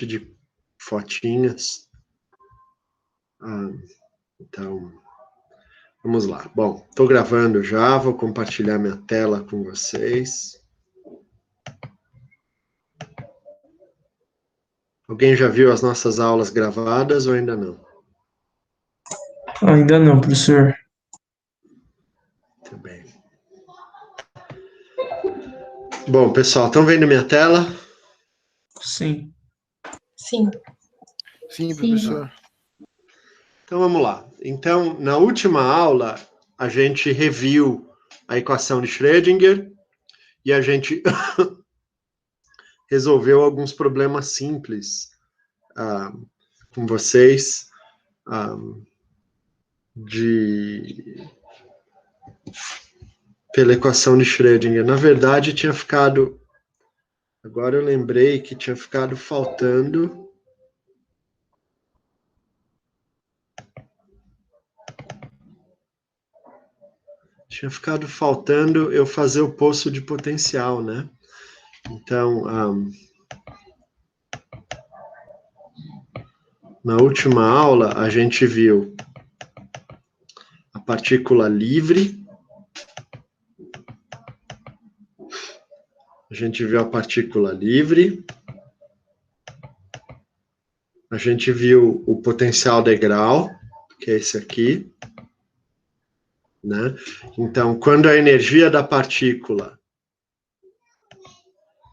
de fotinhas. Então, vamos lá. Bom, estou gravando já, vou compartilhar minha tela com vocês. Alguém já viu as nossas aulas gravadas ou ainda não? Ainda não, professor. Muito bem. Bom, pessoal, estão vendo minha tela? Sim. Sim. Sim, professor. Então, vamos lá. Então, na última aula, a gente reviu a equação de Schrödinger e a gente resolveu alguns problemas simples com vocês pela equação de Schrödinger. Na verdade, tinha ficado... Agora eu lembrei que tinha ficado faltando... Tinha ficado faltando eu fazer o poço de potencial, né? Então, na última aula, a gente viu a partícula livre. A gente viu a partícula livre. A gente viu o potencial degrau, que é esse aqui. Né? Então, quando a energia da partícula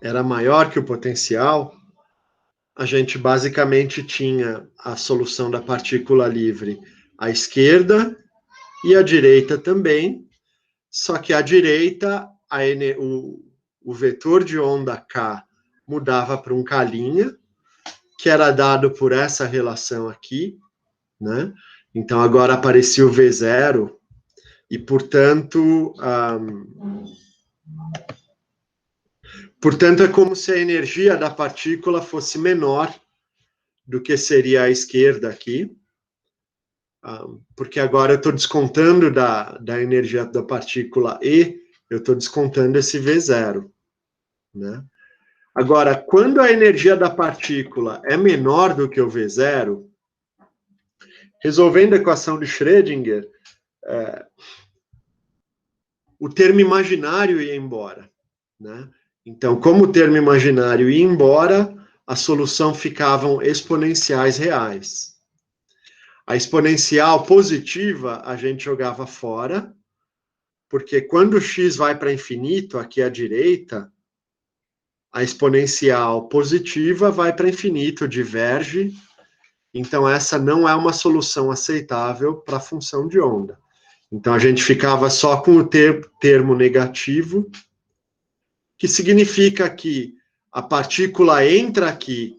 era maior que o potencial, a gente basicamente tinha a solução da partícula livre à esquerda e à direita também, só que à direita o vetor de onda K mudava para um K', que era dado por essa relação aqui, né? Então agora aparecia o V0, e, portanto, é como se a energia da partícula fosse menor do que seria a esquerda aqui, porque agora eu estou descontando da energia da partícula E, eu estou descontando esse V0, né? Agora, quando a energia da partícula é menor do que o V0, resolvendo a equação de Schrödinger, o termo imaginário ia embora, né? Então, como o termo imaginário ia embora, a solução ficavam exponenciais reais. A exponencial positiva a gente jogava fora, porque quando o x vai para infinito, aqui à direita, a exponencial positiva vai para infinito, diverge, então essa não é uma solução aceitável para a função de onda. Então a gente ficava só com o termo negativo, que significa que a partícula entra aqui,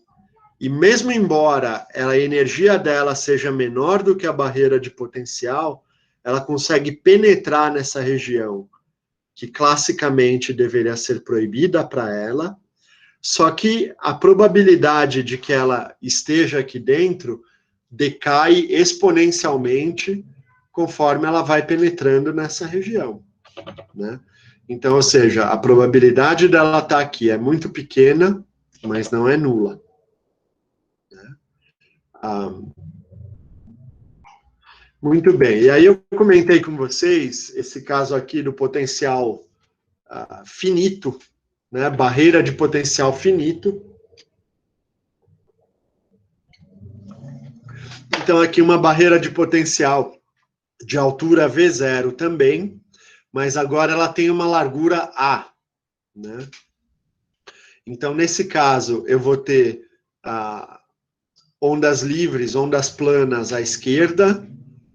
e mesmo embora a energia dela seja menor do que a barreira de potencial, ela consegue penetrar nessa região, que classicamente deveria ser proibida para ela, só que a probabilidade de que ela esteja aqui dentro decai exponencialmente conforme ela vai penetrando nessa região, né? Então, ou seja, a probabilidade dela estar aqui é muito pequena, mas não é nula. Né? Muito bem, e aí eu comentei com vocês esse caso aqui do potencial finito, né? Barreira de potencial finito. Então, aqui uma barreira de potencial de altura V0 também, mas agora ela tem uma largura A, né? Então, nesse caso, eu vou ter ondas livres, ondas planas à esquerda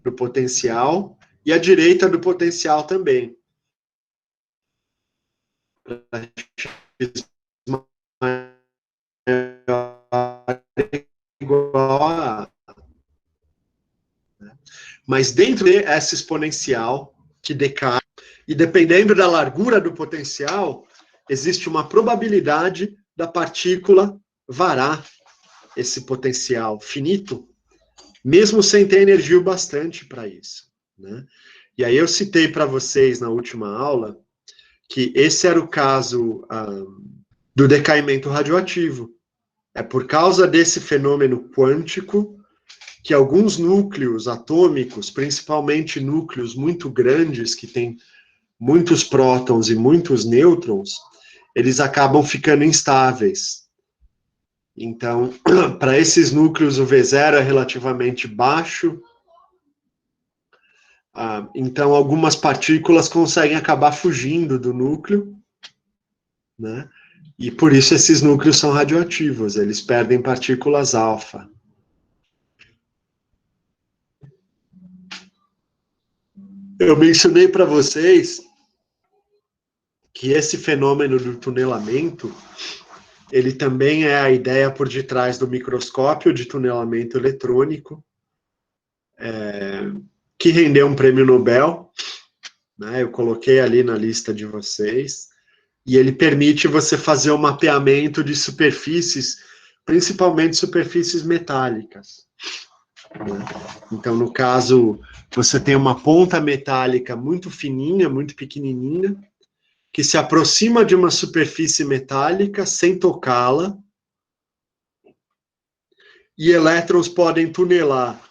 do potencial e à direita do potencial também. Igual a... Mas dentro dessa exponencial que decai, e dependendo da largura do potencial, existe uma probabilidade da partícula varar esse potencial finito, mesmo sem ter energia o bastante para isso, né? E aí eu citei para vocês na última aula que esse era o caso do decaimento radioativo, É por causa desse fenômeno quântico que alguns núcleos atômicos, principalmente núcleos muito grandes, que têm muitos prótons e muitos nêutrons, eles acabam ficando instáveis. Então, para esses núcleos, o V0 é relativamente baixo. Então, algumas partículas conseguem acabar fugindo do núcleo, né? E por isso esses núcleos são radioativos, eles perdem partículas alfa. Eu mencionei para vocês que esse fenômeno do tunelamento, ele também é a ideia por detrás do microscópio de tunelamento eletrônico, que rendeu um prêmio Nobel, né? Eu coloquei ali na lista de vocês, e ele permite você fazer o mapeamento de superfícies, principalmente superfícies metálicas, né? Então, no caso, você tem uma ponta metálica muito fininha, muito pequenininha, que se aproxima de uma superfície metálica sem tocá-la, e elétrons podem tunelar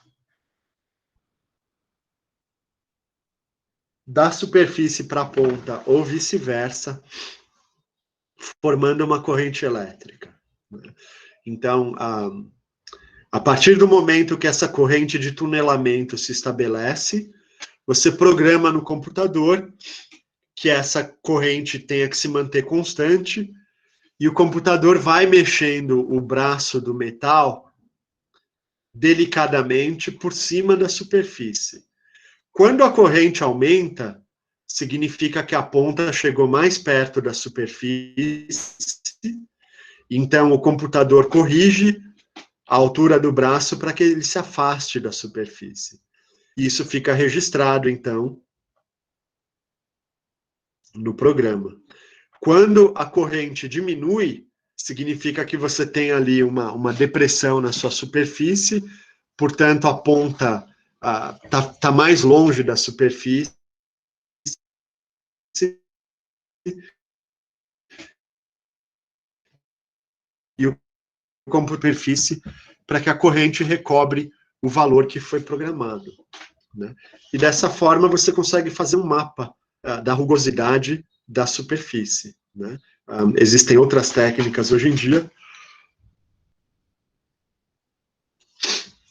da superfície para a ponta ou vice-versa, formando uma corrente elétrica. Então, a partir do momento que essa corrente de tunelamento se estabelece, você programa no computador que essa corrente tenha que se manter constante, e o computador vai mexendo o braço do metal delicadamente por cima da superfície. Quando a corrente aumenta, significa que a ponta chegou mais perto da superfície, então o computador corrige a altura do braço para que ele se afaste da superfície. Isso fica registrado, então, no programa. Quando a corrente diminui, significa que você tem ali uma depressão na sua superfície, portanto, a ponta tá mais longe da superfície, e o superfície para que a corrente recobre o valor que foi programado, né? E dessa forma você consegue fazer um mapa da rugosidade da superfície, né? Existem outras técnicas hoje em dia,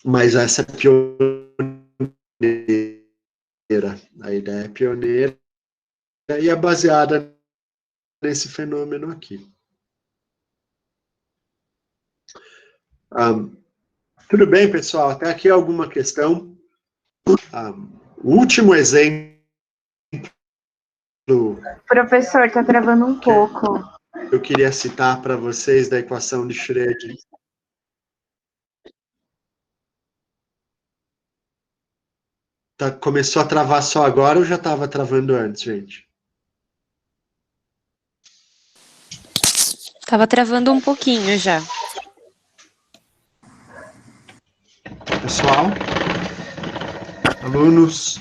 mas essa é pioneira. A ideia é pioneira e é baseada nesse fenômeno aqui. Tudo bem, pessoal? Até aqui alguma questão? O último exemplo... Professor, está travando um pouco. Eu queria citar para vocês da equação de Schrödinger. Começou a travar só agora ou já estava travando antes, gente? Estava travando um pouquinho já. Pessoal? Alunos?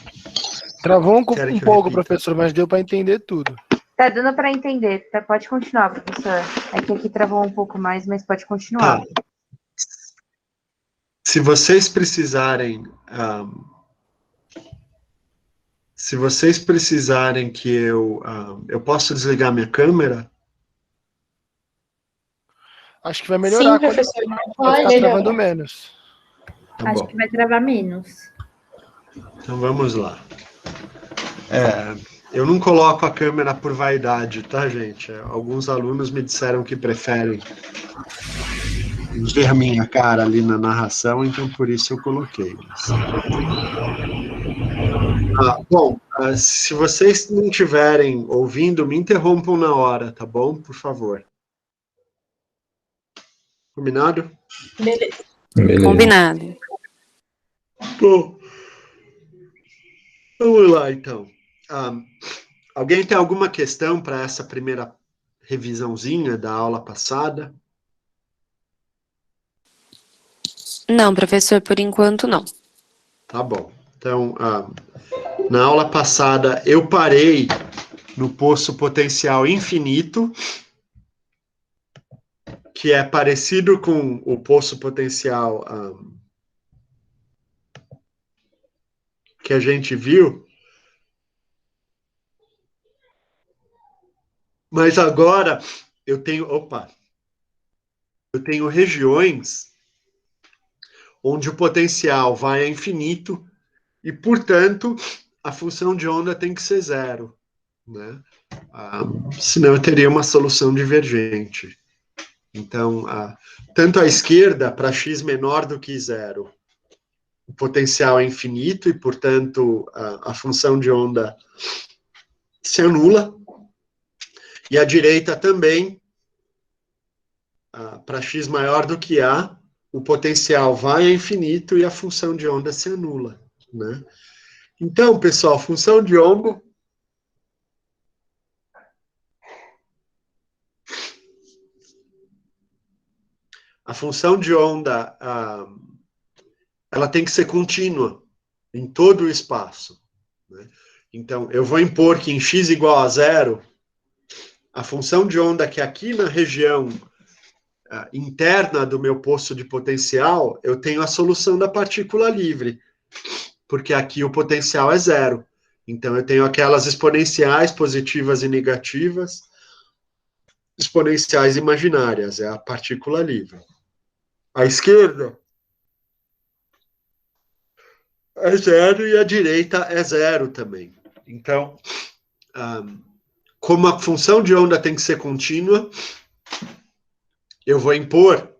Travou um Querem que eu pouco, repita? professor, mas deu para entender tudo. Tá dando para entender. Pode continuar, professor. É que aqui travou um pouco mais, mas pode continuar. Tá. Se vocês precisarem... se vocês precisarem que eu posso desligar minha câmera? Acho que vai melhorar. Sim, professor, Vai ficar travando menos. Tá acho bom. que vai travar menos. Então vamos lá. Eu não coloco a câmera por vaidade, tá, gente? Alguns alunos me disseram que preferem ver a minha cara ali na narração, então por isso eu coloquei. Bom, se vocês não estiverem ouvindo, me interrompam na hora, tá bom? Por favor. Combinado? Beleza. Combinado. Bom, vamos lá, então. Alguém tem alguma questão para essa primeira revisãozinha da aula passada? Não, professor, por enquanto não. Tá bom. Então, na aula passada, eu parei no poço potencial infinito. que é parecido com o poço potencial que a gente viu, mas agora eu tenho regiões onde o potencial vai a infinito e, portanto, a função de onda tem que ser zero, né? Senão eu teria uma solução divergente. Então, tanto à esquerda, para x menor do que zero, o potencial é infinito e, portanto, a função de onda se anula. E à direita também, para x maior do que a, o potencial vai a infinito e a função de onda se anula, né? Então, pessoal, função de onda... A função de onda, ela tem que ser contínua em todo o espaço, né? Então, eu vou impor que em x igual a zero, a função de onda que aqui na região interna do meu poço de potencial, eu tenho a solução da partícula livre, porque aqui o potencial é zero. Então, eu tenho aquelas exponenciais positivas e negativas, exponenciais imaginárias, é a partícula livre. À esquerda é zero e a direita é zero também. Então, como a função de onda tem que ser contínua, eu vou impor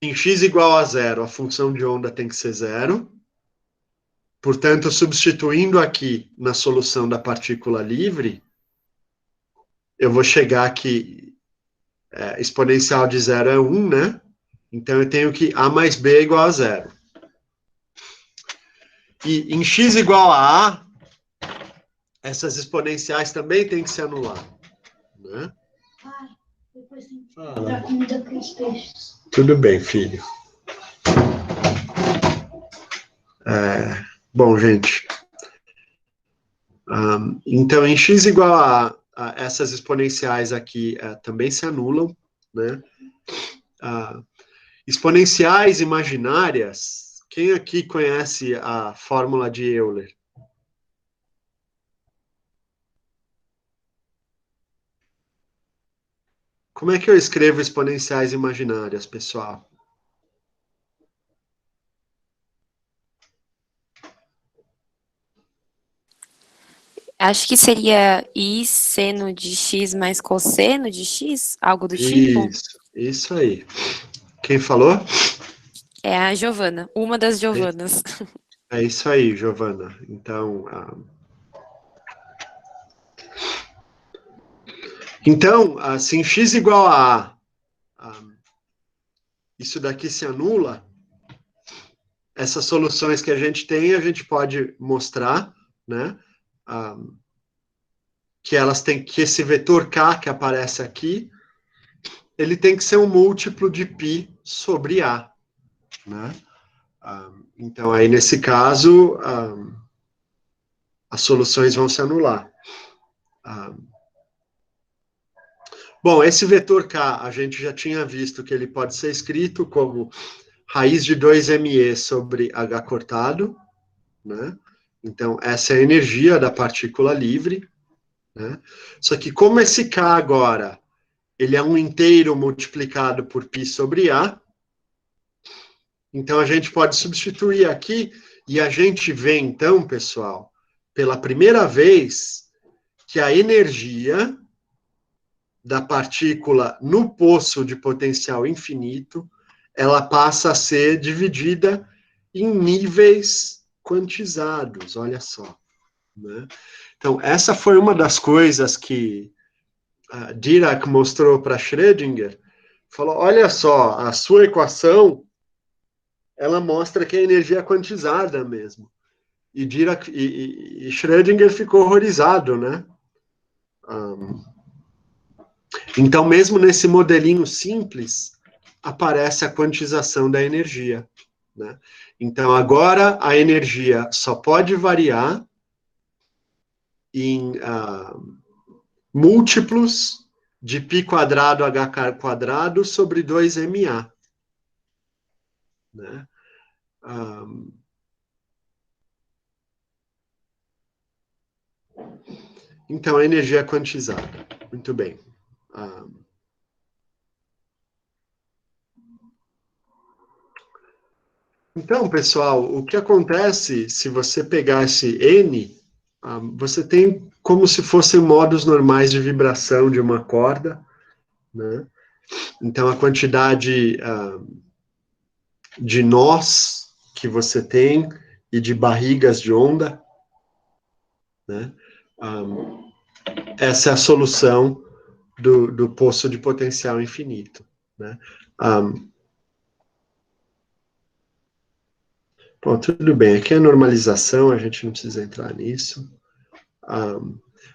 em x igual a zero, a função de onda tem que ser zero. Portanto, substituindo aqui na solução da partícula livre, eu vou chegar aqui, exponencial de zero é 1, né? Então, eu tenho que a mais b é igual a zero. E em x igual a a, essas exponenciais também têm que se anular, né? Depois tem que dar comida para os peixes. Tudo bem, filho. Bom, gente. Então, em x igual a essas exponenciais aqui também se anulam, né? Exponenciais imaginárias. Quem aqui conhece a fórmula de Euler? Como é que eu escrevo exponenciais imaginárias, pessoal? Acho que seria I seno de x mais cosseno de x, algo do tipo. Isso aí. Quem falou? É a Giovana, uma das Giovanas. É isso aí, Giovana. Então, se x igual a isso daqui se anula, essas soluções que a gente pode mostrar, né? Que elas têm que esse vetor k que aparece aqui, ele tem que ser um múltiplo de π sobre a, né? Então, aí nesse caso, as soluções vão se anular. Bom, esse vetor k, a gente já tinha visto que ele pode ser escrito como raiz de 2me sobre h cortado, né? Então, essa é a energia da partícula livre, né? Só que como esse k agora, ele é um inteiro multiplicado por π sobre a, então a gente pode substituir aqui, e a gente vê então, pessoal, pela primeira vez, que a energia da partícula no poço de potencial infinito, ela passa a ser dividida em níveis quantizados, olha só, né? Então, essa foi uma das coisas que Dirac mostrou para Schrödinger, falou, olha só, a sua equação, ela mostra que a energia é quantizada mesmo. E Dirac e Schrödinger ficou horrorizado, né? Então, mesmo nesse modelinho simples, aparece a quantização da energia, né? Então, agora a energia só pode variar em múltiplos de π quadrado h quadrado sobre 2ma. Né? Então, a energia é quantizada. Muito bem. Então, pessoal, o que acontece se você pegar esse N, você tem como se fossem modos normais de vibração de uma corda, né? Então, a quantidade de nós que você tem e de barrigas de onda, né? Essa é a solução do poço de potencial infinito, né? Bom, tudo bem, aqui é a normalização, a gente não precisa entrar nisso.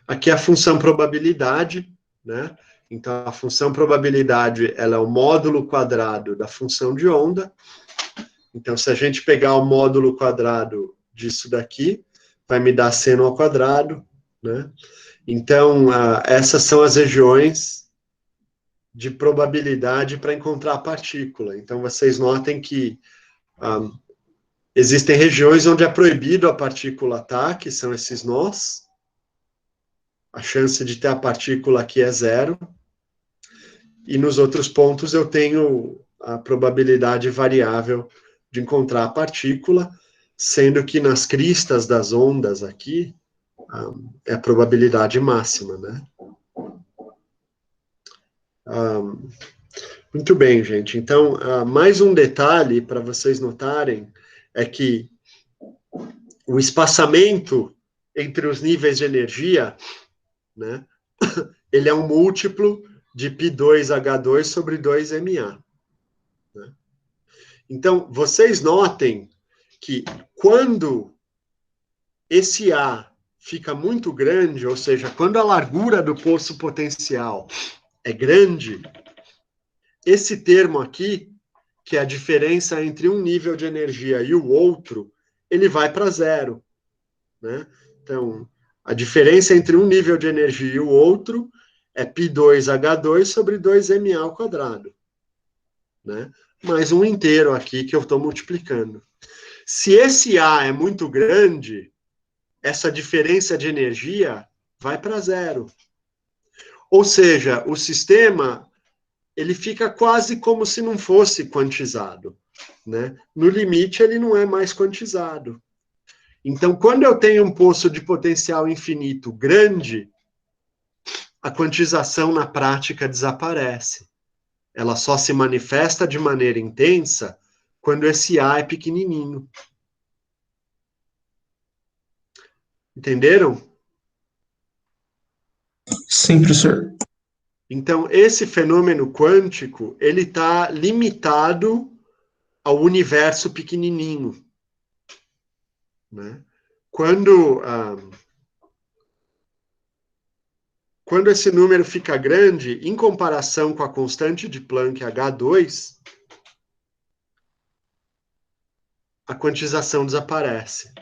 Aqui é a função probabilidade, né? Então, a função probabilidade, ela é o módulo quadrado da função de onda. Então, se a gente pegar o módulo quadrado disso daqui, vai me dar seno ao quadrado, né? Então, essas são as regiões de probabilidade para encontrar a partícula. Então, vocês notem que existem regiões onde é proibido a partícula estar, que são esses nós. A chance de ter a partícula aqui é 0. E nos outros pontos eu tenho a probabilidade variável de encontrar a partícula, sendo que nas cristas das ondas aqui, é a probabilidade máxima, né? Muito bem, gente. Então, mais um detalhe para vocês notarem é que o espaçamento entre os níveis de energia, né, ele é um múltiplo de π2H2 sobre 2ma. Né? Então, vocês notem que quando esse A fica muito grande, ou seja, quando a largura do poço potencial é grande, esse termo aqui, que é a diferença entre um nível de energia e o outro, ele vai para 0. Né? Então, a diferença entre um nível de energia e o outro é π2H2 sobre 2ma ao quadrado. Né? Mais um inteiro aqui que eu estou multiplicando. Se esse A é muito grande, essa diferença de energia vai para 0. Ou seja, o sistema ele fica quase como se não fosse quantizado. Né? No limite, ele não é mais quantizado. Então, quando eu tenho um poço de potencial infinito grande, a quantização na prática desaparece. Ela só se manifesta de maneira intensa quando esse A é pequenininho. Entenderam? Sim, professor. Então, esse fenômeno quântico, ele está limitado ao universo pequenininho. Né? Quando esse número fica grande, em comparação com a constante de Planck H2, a quantização desaparece.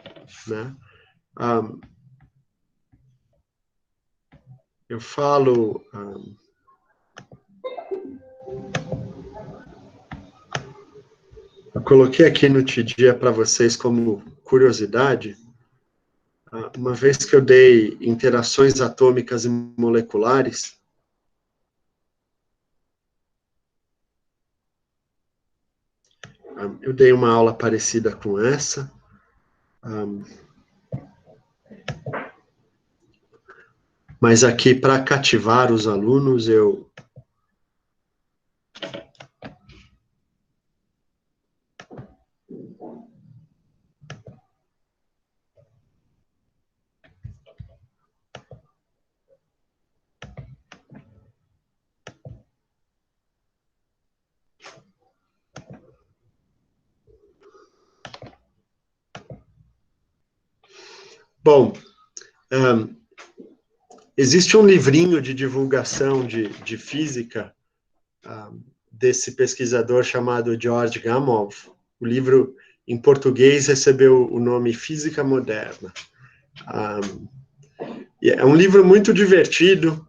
Né? Eu falo... eu coloquei aqui no TDIA para vocês como curiosidade, uma vez que eu dei interações atômicas e moleculares, eu dei uma aula parecida com essa, mas aqui para cativar os alunos eu Bom, existe um livrinho de divulgação de física desse pesquisador chamado George Gamow. O livro, em português, recebeu o nome Física Moderna. É um livro muito divertido,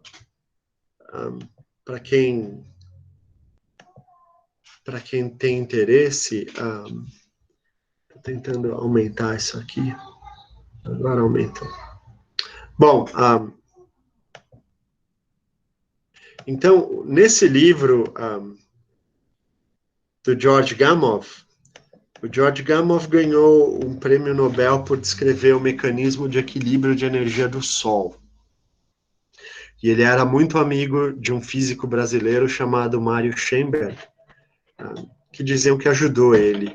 para quem tem interesse, estou tentando aumentar isso aqui. Agora aumentou. Bom, então, nesse livro do George Gamow, o George Gamow ganhou um prêmio Nobel por descrever o mecanismo de equilíbrio de energia do Sol. E ele era muito amigo de um físico brasileiro chamado Mário Schoenberg, que diziam que ajudou ele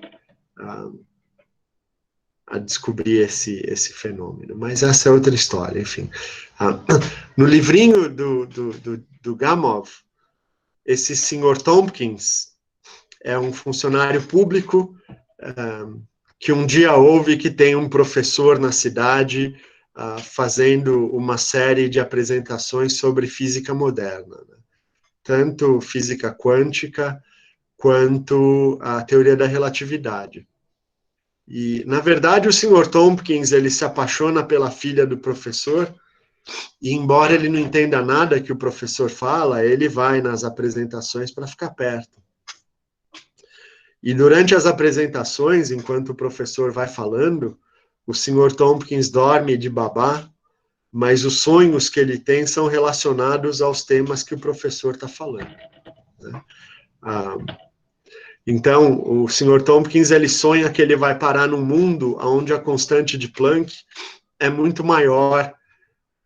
a descobrir esse fenômeno. Mas essa é outra história, enfim. No livrinho do Gamow, esse Sr. Tompkins é um funcionário público que um dia ouve que tem um professor na cidade fazendo uma série de apresentações sobre física moderna, né? Tanto física quântica quanto a teoria da relatividade. E, na verdade, o Sr. Tompkins, ele se apaixona pela filha do professor, e embora ele não entenda nada que o professor fala, ele vai nas apresentações para ficar perto. E durante as apresentações, enquanto o professor vai falando, o Sr. Tompkins dorme de babá, mas os sonhos que ele tem são relacionados aos temas que o professor está falando, né? Então, o Sr. Tompkins, ele sonha que ele vai parar num mundo onde a constante de Planck é muito maior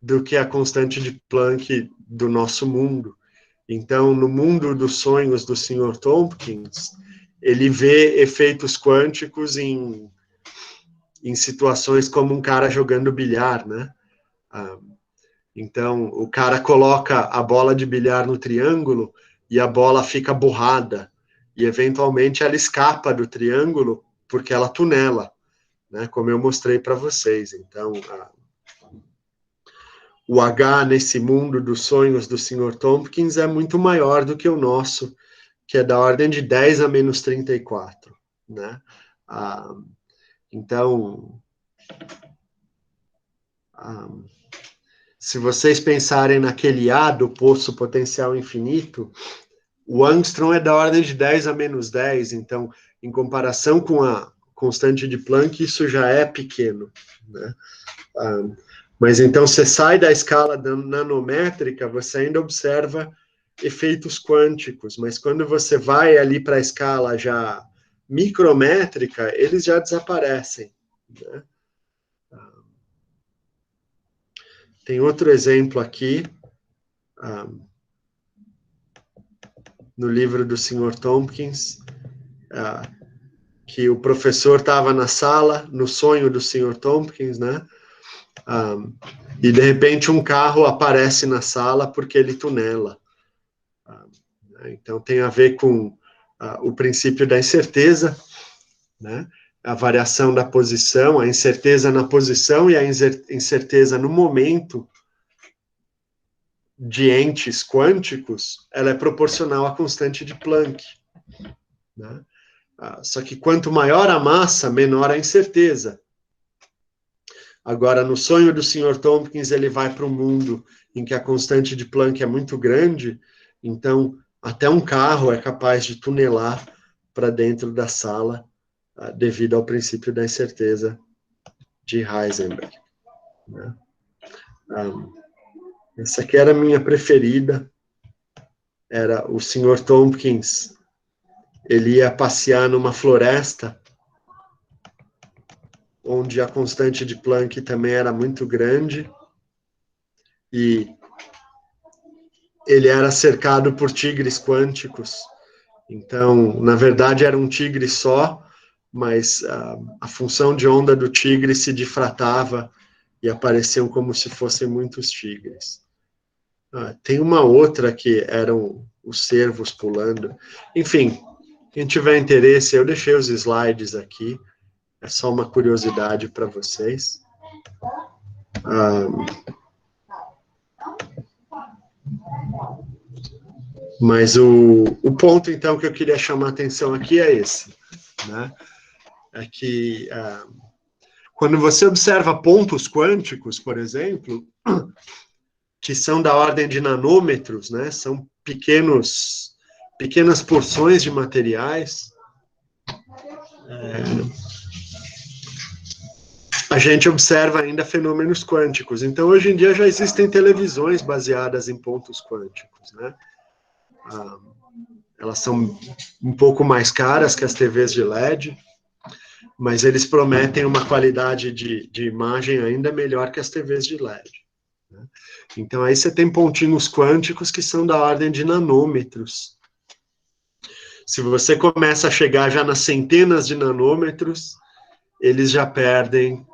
do que a constante de Planck do nosso mundo. Então, no mundo dos sonhos do Sr. Tompkins, ele vê efeitos quânticos em situações como um cara jogando bilhar, né? Então, o cara coloca a bola de bilhar no triângulo e a bola fica borrada. E, eventualmente, ela escapa do triângulo porque ela tunela, né? Como eu mostrei para vocês. Então, o H nesse mundo dos sonhos do Sr. Tompkins é muito maior do que o nosso, que é da ordem de 10 a menos 34, né? Então, se vocês pensarem naquele A do poço potencial infinito, o Angstrom é da ordem de 10 a menos 10, então, em comparação com a constante de Planck, isso já é pequeno, né? Mas então, você sai da escala nanométrica, você ainda observa efeitos quânticos, mas quando você vai ali para a escala já micrométrica, eles já desaparecem, né? Tem outro exemplo aqui, no livro do Sr. Tompkins, que o professor estava na sala, no sonho do Sr. Tompkins, né? E, de repente, um carro aparece na sala porque ele tunela. Então, tem a ver com o princípio da incerteza, né? A variação da posição, a incerteza na posição e a incerteza no momento de entes quânticos, ela é proporcional à constante de Planck, né? Só que quanto maior a massa, menor a incerteza. Agora, no sonho do Sr. Tompkins, ele vai para um mundo em que a constante de Planck é muito grande, então até um carro é capaz de tunelar para dentro da sala, devido ao princípio da incerteza de Heisenberg, né? Essa aqui era a minha preferida, era o Sr. Tompkins, ele ia passear numa floresta, onde a constante de Planck também era muito grande, e ele era cercado por tigres quânticos. Então, na verdade, era um tigre só, mas a função de onda do tigre se difratava e apareciam como se fossem muitos tigres. Tem uma outra que eram os cervos pulando. Enfim, quem tiver interesse, eu deixei os slides aqui. É só uma curiosidade para vocês. Mas o ponto, então, que eu queria chamar a atenção aqui é esse, né? É que quando você observa pontos quânticos, por exemplo, que são da ordem de nanômetros, né? São pequenas porções de materiais, a gente observa ainda fenômenos quânticos. Então, hoje em dia, já existem televisões baseadas em pontos quânticos, né? Elas são um pouco mais caras que as TVs de LED, mas eles prometem uma qualidade de imagem ainda melhor que as TVs de LED. Né? Então, aí você tem pontinhos quânticos que são da ordem de nanômetros. Se você começa a chegar já nas centenas de nanômetros, eles já perdem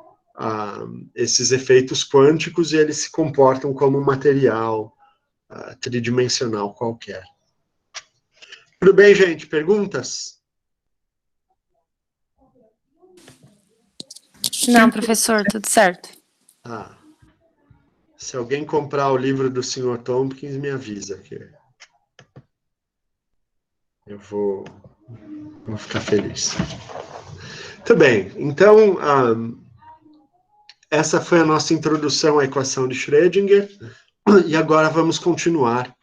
esses efeitos quânticos e eles se comportam como um material tridimensional qualquer. Tudo bem, gente? Perguntas? Não, professor, tudo certo. Se alguém comprar o livro do Sr. Tompkins, me avisa que eu vou ficar feliz. Muito bem, então, essa foi a nossa introdução à equação de Schrödinger, e agora vamos continuar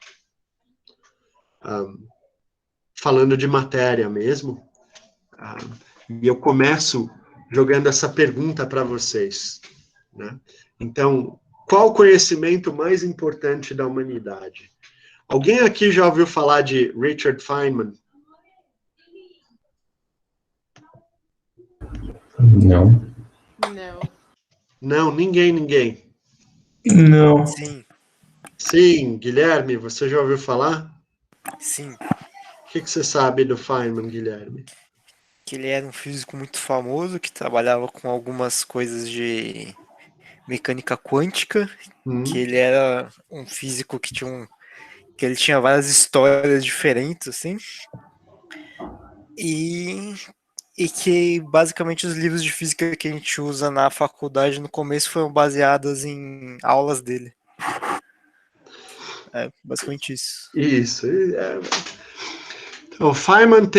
falando de matéria mesmo. E eu começo jogando essa pergunta para vocês, né? Então, qual o conhecimento mais importante da humanidade? Alguém aqui já ouviu falar de Richard Feynman? Não. Não. Não, ninguém. Não. Sim, Sim, Guilherme, você já ouviu falar? sim. O que você sabe do Feynman, Guilherme? Que ele era um físico muito famoso, que trabalhava com algumas coisas de mecânica quântica, que ele era um físico que que ele tinha várias histórias diferentes, assim, e que basicamente os livros de física que a gente usa na faculdade no começo foram baseados em aulas dele. É basicamente isso. Isso. Então, o Feynman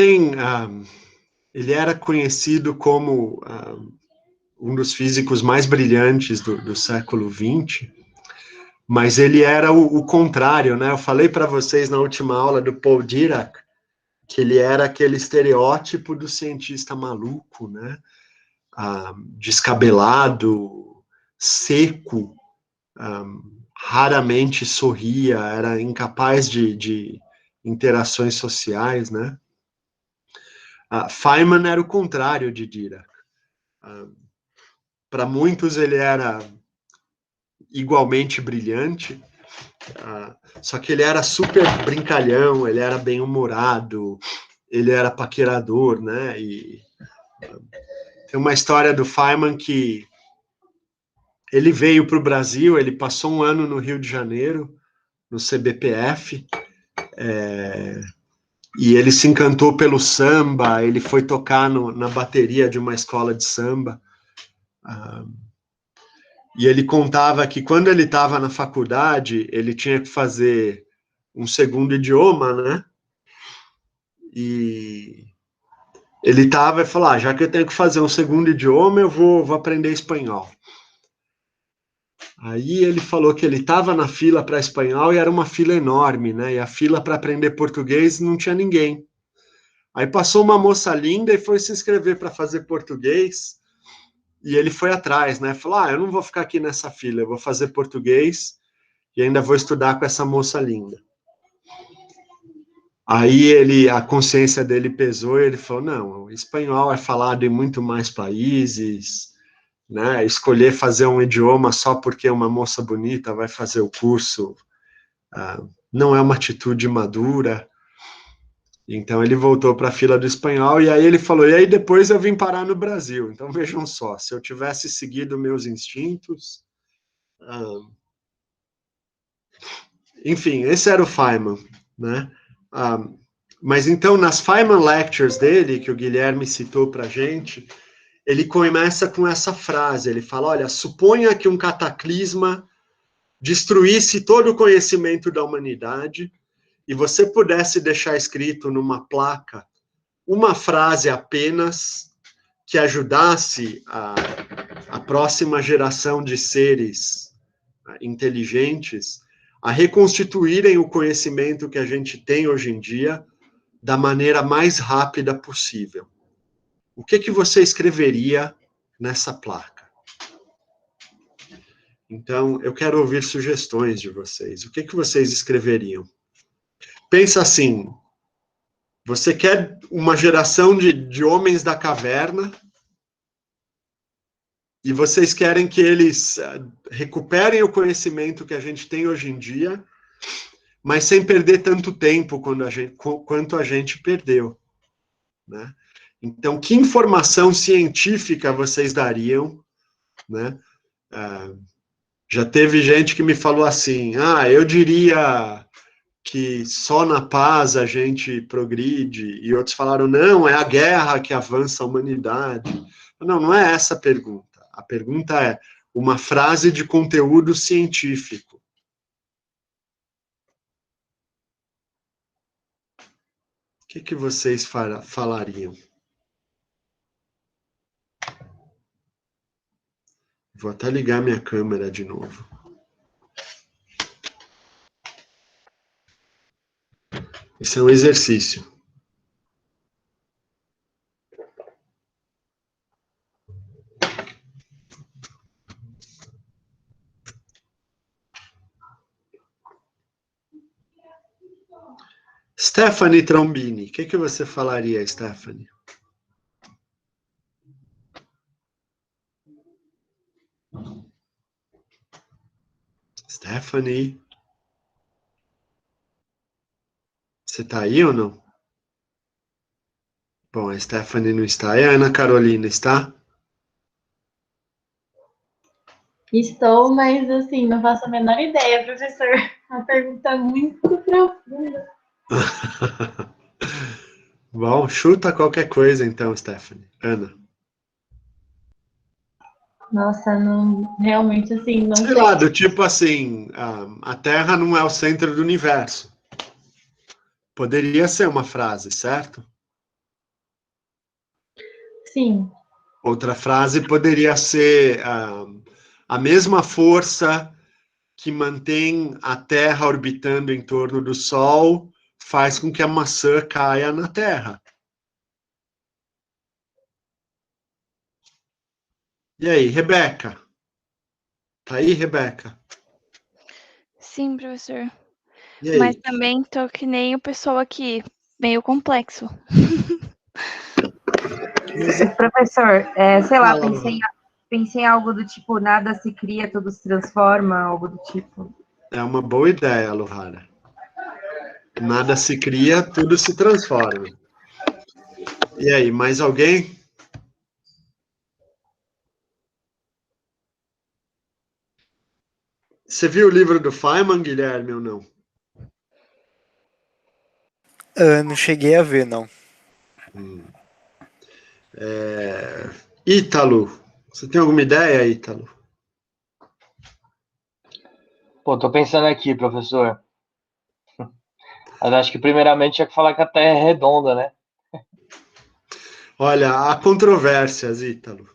ele era conhecido como um dos físicos mais brilhantes do século XX, mas ele era o contrário, né? Eu falei para vocês na última aula do Paul Dirac que ele era aquele estereótipo do cientista maluco, né? Descabelado, seco, raramente sorria, era incapaz de interações sociais, né? Feynman era o contrário de Dirac. Para muitos ele era igualmente brilhante, só que ele era super brincalhão, ele era bem-humorado, ele era paquerador, né? E tem uma história do Feynman que ele veio para o Brasil, ele passou um ano no Rio de Janeiro, no CBPF, e ele se encantou pelo samba, ele foi tocar na bateria de uma escola de samba, e ele contava que quando ele estava na faculdade, ele tinha que fazer um segundo idioma, né? E ele estava e falou, já que eu tenho que fazer um segundo idioma, eu vou aprender espanhol. Aí ele falou que ele estava na fila para espanhol e era uma fila enorme, né? E a fila para aprender português não tinha ninguém. Aí passou uma moça linda e foi se inscrever para fazer português. E ele foi atrás, né? Falou, eu não vou ficar aqui nessa fila, eu vou fazer português e ainda vou estudar com essa moça linda. Aí a consciência dele pesou e ele falou, não, o espanhol é falado em muito mais países, né? Escolher fazer um idioma só porque uma moça bonita vai fazer o curso não é uma atitude madura. Então ele voltou para a fila do espanhol e aí ele falou, e aí depois eu vim parar no Brasil. Então vejam só, se eu tivesse seguido meus instintos... enfim, esse era o Feynman, né? Mas então nas Feynman Lectures dele, que o Guilherme citou para a gente, ele começa com essa frase, ele fala, olha, suponha que um cataclisma destruísse todo o conhecimento da humanidade e você pudesse deixar escrito numa placa uma frase apenas que ajudasse a próxima geração de seres inteligentes a reconstituírem o conhecimento que a gente tem hoje em dia da maneira mais rápida possível. O que você escreveria nessa placa? Então, eu quero ouvir sugestões de vocês. O que vocês escreveriam? Pensa assim, você quer uma geração de homens da caverna e vocês querem que eles recuperem o conhecimento que a gente tem hoje em dia, mas sem perder tanto tempo quanto a gente perdeu, né? Então, que informação científica vocês dariam, né? Já teve gente que me falou assim, eu diria que só na paz a gente progride, e outros falaram, não, é a guerra que avança a humanidade. Não, não é essa a pergunta. A pergunta é uma frase de conteúdo científico. O que vocês falariam? Vou até ligar minha câmera de novo. Esse é um exercício. Stephanie Trombini, o que você falaria, Stephanie? Stephanie? Você está aí ou não? Bom, a Stephanie não está. E a Ana Carolina está? Estou, mas assim, não faço a menor ideia, professor. Uma pergunta muito profunda. Bom, chuta qualquer coisa então, Stephanie. Ana. Nossa, não, realmente assim, não Sei lá, do tipo assim, a Terra não é o centro do universo. Poderia ser uma frase, certo? Sim. Outra frase poderia ser a mesma força que mantém a Terra orbitando em torno do Sol faz com que a maçã caia na Terra. E aí, Rebeca? Tá aí, Rebeca? Sim, professor. E aí? Mas também tô que nem o pessoal aqui, meio complexo. Professor, sei lá, pensei em algo do tipo, nada se cria, tudo se transforma, algo do tipo. É uma boa ideia, Luhara. Nada se cria, tudo se transforma. E aí, mais alguém? Você viu o livro do Feynman, Guilherme, ou não? Não cheguei a ver, não. Ítalo. Você tem alguma ideia, Ítalo? Pô, tô pensando aqui, professor. Mas acho que primeiramente tinha que falar que a Terra é redonda, né? Olha, há controvérsias, Ítalo.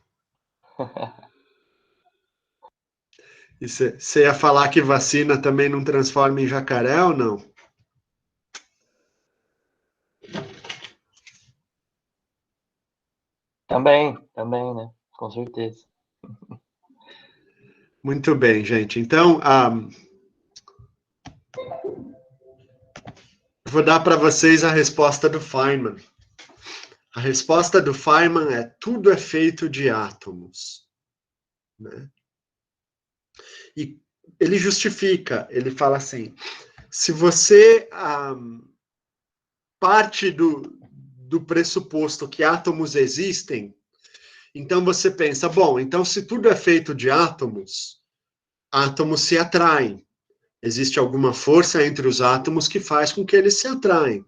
E você ia falar que vacina também não transforma em jacaré ou não? Também, né? Com certeza. Muito bem, gente. Então, vou dar para vocês a resposta do Feynman. A resposta do Feynman é: tudo é feito de átomos. Né? E ele justifica, ele fala assim, se você parte do pressuposto que átomos existem, então você pensa, bom, então se tudo é feito de átomos se atraem. Existe alguma força entre os átomos que faz com que eles se atraem.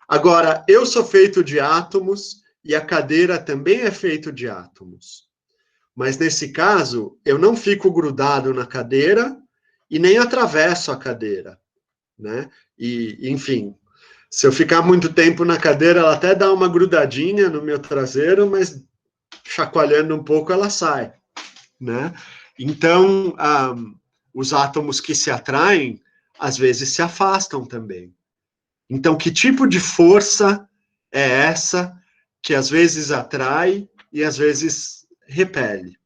Agora, eu sou feito de átomos e a cadeira também é feita de átomos. Mas nesse caso, eu não fico grudado na cadeira e nem atravesso a cadeira, né? E, enfim, se eu ficar muito tempo na cadeira, ela até dá uma grudadinha no meu traseiro, mas chacoalhando um pouco ela sai, né? Então, os átomos que se atraem, às vezes se afastam também. Então, que tipo de força é essa que às vezes atrai e às vezes repele?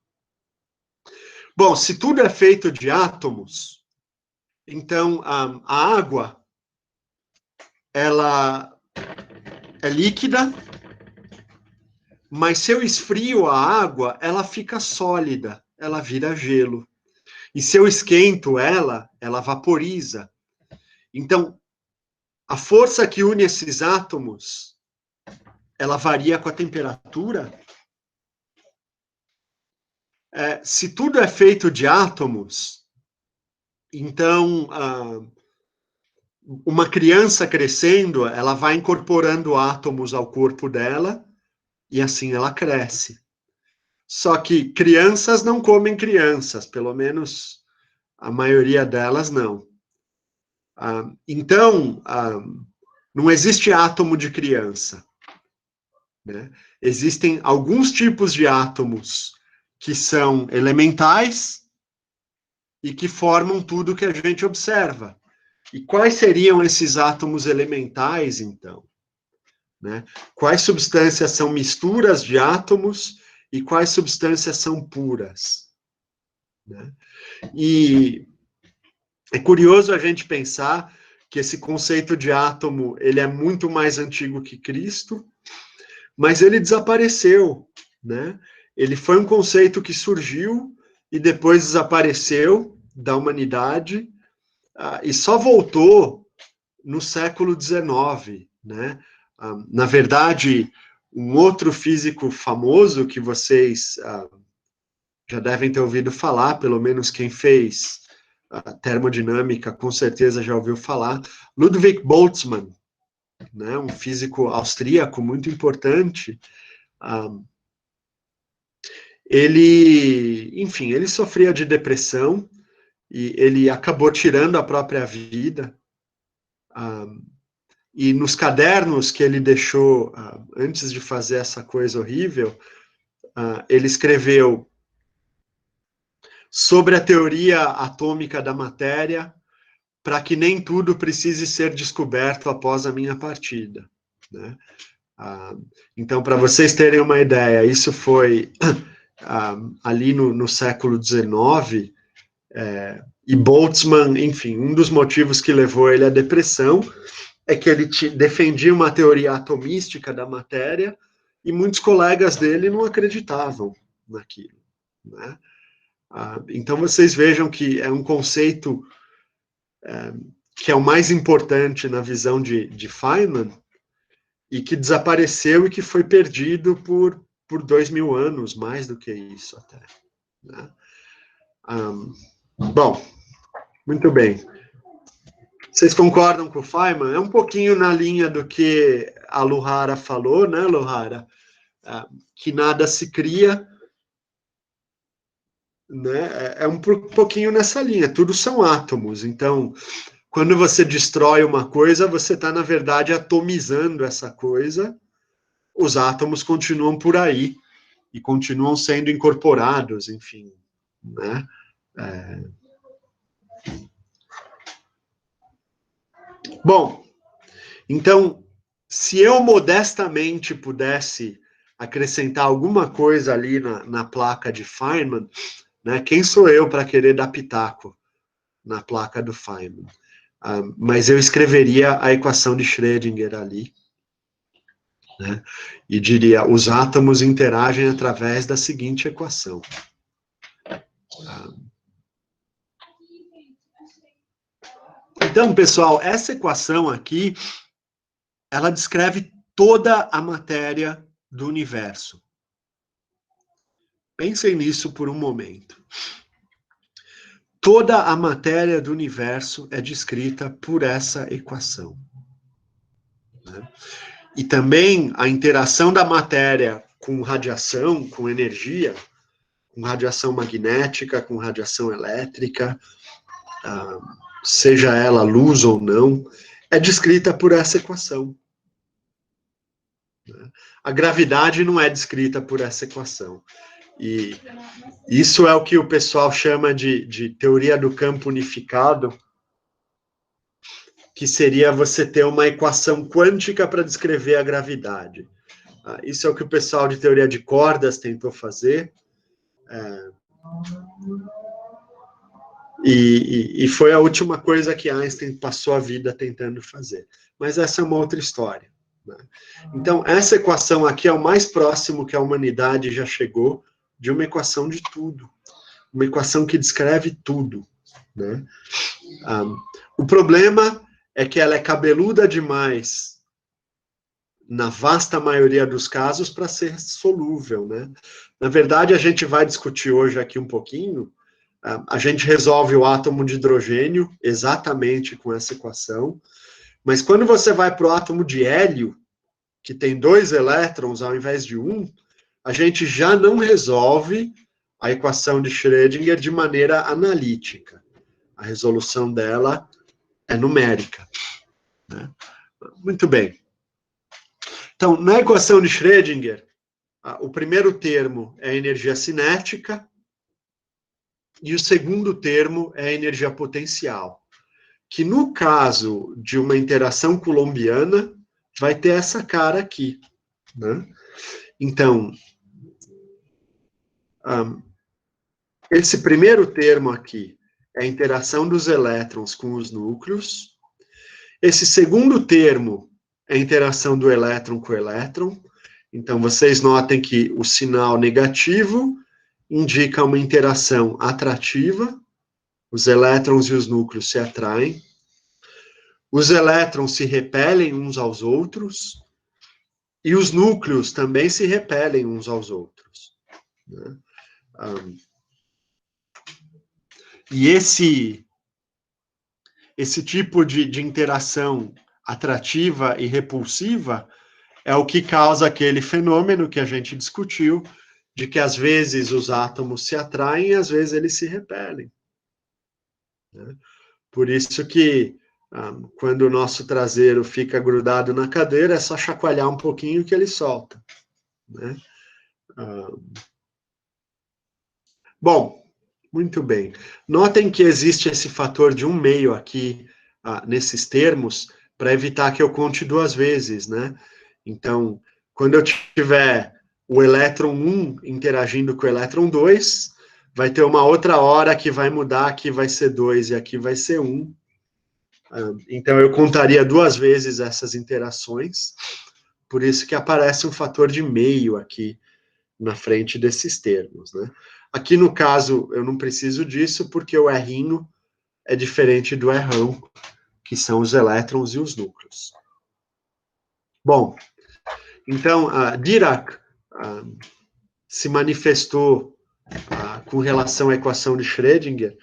Bom, se tudo é feito de átomos, então a água, ela é líquida, mas se eu esfrio a água, ela fica sólida, ela vira gelo. E se eu esquento ela, ela vaporiza. Então, a força que une esses átomos, ela varia com a temperatura. Se tudo é feito de átomos, então, uma criança crescendo, ela vai incorporando átomos ao corpo dela, e assim ela cresce. Só que crianças não comem crianças, pelo menos a maioria delas não. Então, não existe átomo de criança, né? Existem alguns tipos de átomos que são elementais e que formam tudo que a gente observa. E quais seriam esses átomos elementais, então? Né? Quais substâncias são misturas de átomos e quais substâncias são puras? Né? E é curioso a gente pensar que esse conceito de átomo, ele é muito mais antigo que Cristo, mas ele desapareceu, né? Ele foi um conceito que surgiu e depois desapareceu da humanidade, e só voltou no século XIX, né? Na verdade, um outro físico famoso que vocês já devem ter ouvido falar, pelo menos quem fez termodinâmica com certeza já ouviu falar, Ludwig Boltzmann, né? Um físico austríaco muito importante. Ele, enfim, ele sofria de depressão e ele acabou tirando a própria vida. E nos cadernos que ele deixou antes de fazer essa coisa horrível, ele escreveu sobre a teoria atômica da matéria, para que nem tudo precise ser descoberto após a minha partida, né? Então, para vocês terem uma ideia, isso foi ali no século XIX, e Boltzmann, enfim, um dos motivos que levou ele à depressão é que ele defendia uma teoria atomística da matéria e muitos colegas dele não acreditavam naquilo, né? Então, vocês vejam que é um conceito que é o mais importante na visão de Feynman e que desapareceu e que foi perdido por 2000 anos, mais do que isso até, né? Bom, muito bem. Vocês concordam com o Feynman? É um pouquinho na linha do que a Luhara falou, né, Luhara? Que nada se cria, né? É um pouquinho nessa linha, tudo são átomos. Então, quando você destrói uma coisa, você está, na verdade, atomizando essa coisa, os átomos continuam por aí, e continuam sendo incorporados, enfim, né? Bom, então, se eu modestamente pudesse acrescentar alguma coisa ali na placa de Feynman, né, quem sou eu para querer dar pitaco na placa do Feynman? Mas eu escreveria a equação de Schrödinger ali, né, e diria, os átomos interagem através da seguinte equação. Então, pessoal, essa equação aqui, ela descreve toda a matéria do universo. Pensem nisso por um momento. Toda a matéria do universo é descrita por essa equação, né? E também a interação da matéria com radiação, com energia, com radiação magnética, com radiação elétrica, seja ela luz ou não, é descrita por essa equação. A gravidade não é descrita por essa equação. E isso é o que o pessoal chama de teoria do campo unificado, que seria você ter uma equação quântica para descrever a gravidade. Isso é o que o pessoal de teoria de cordas tentou fazer. E foi a última coisa que Einstein passou a vida tentando fazer. Mas essa é uma outra história, né? Então, essa equação aqui é o mais próximo que a humanidade já chegou de uma equação de tudo. Uma equação que descreve tudo, né? O problema é que ela é cabeluda demais, na vasta maioria dos casos, para ser solúvel, né? Na verdade, a gente vai discutir hoje aqui um pouquinho. A gente resolve o átomo de hidrogênio exatamente com essa equação, mas quando você vai para o átomo de hélio, que tem 2 elétrons ao invés de 1, a gente já não resolve a equação de Schrödinger de maneira analítica. A resolução dela é numérica, né? Muito bem. Então, na equação de Schrödinger, o primeiro termo é a energia cinética e o segundo termo é a energia potencial, que no caso de uma interação coulombiana vai ter essa cara aqui, né? Então, esse primeiro termo aqui é a interação dos elétrons com os núcleos. Esse segundo termo é a interação do elétron com o elétron. Então, vocês notem que o sinal negativo indica uma interação atrativa. Os elétrons e os núcleos se atraem. Os elétrons se repelem uns aos outros. E os núcleos também se repelem uns aos outros, né? E esse tipo de interação atrativa e repulsiva é o que causa aquele fenômeno que a gente discutiu, de que às vezes os átomos se atraem e às vezes eles se repelem, né? Por isso que quando o nosso traseiro fica grudado na cadeira, é só chacoalhar um pouquinho que ele solta, né? Bom, muito bem. Notem que existe esse fator de 1/2 aqui, nesses termos, para evitar que eu conte 2 vezes, né? Então, quando eu tiver o elétron 1 interagindo com o elétron 2, vai ter uma outra hora que vai mudar, aqui vai ser 2 e aqui vai ser 1. Então, eu contaria 2 vezes essas interações, por isso que aparece um fator de 1/2 aqui na frente desses termos, né? Aqui, no caso, eu não preciso disso, porque o R'inho é diferente do R'ão, que são os elétrons e os núcleos. Bom, então, Dirac se manifestou com relação à equação de Schrödinger,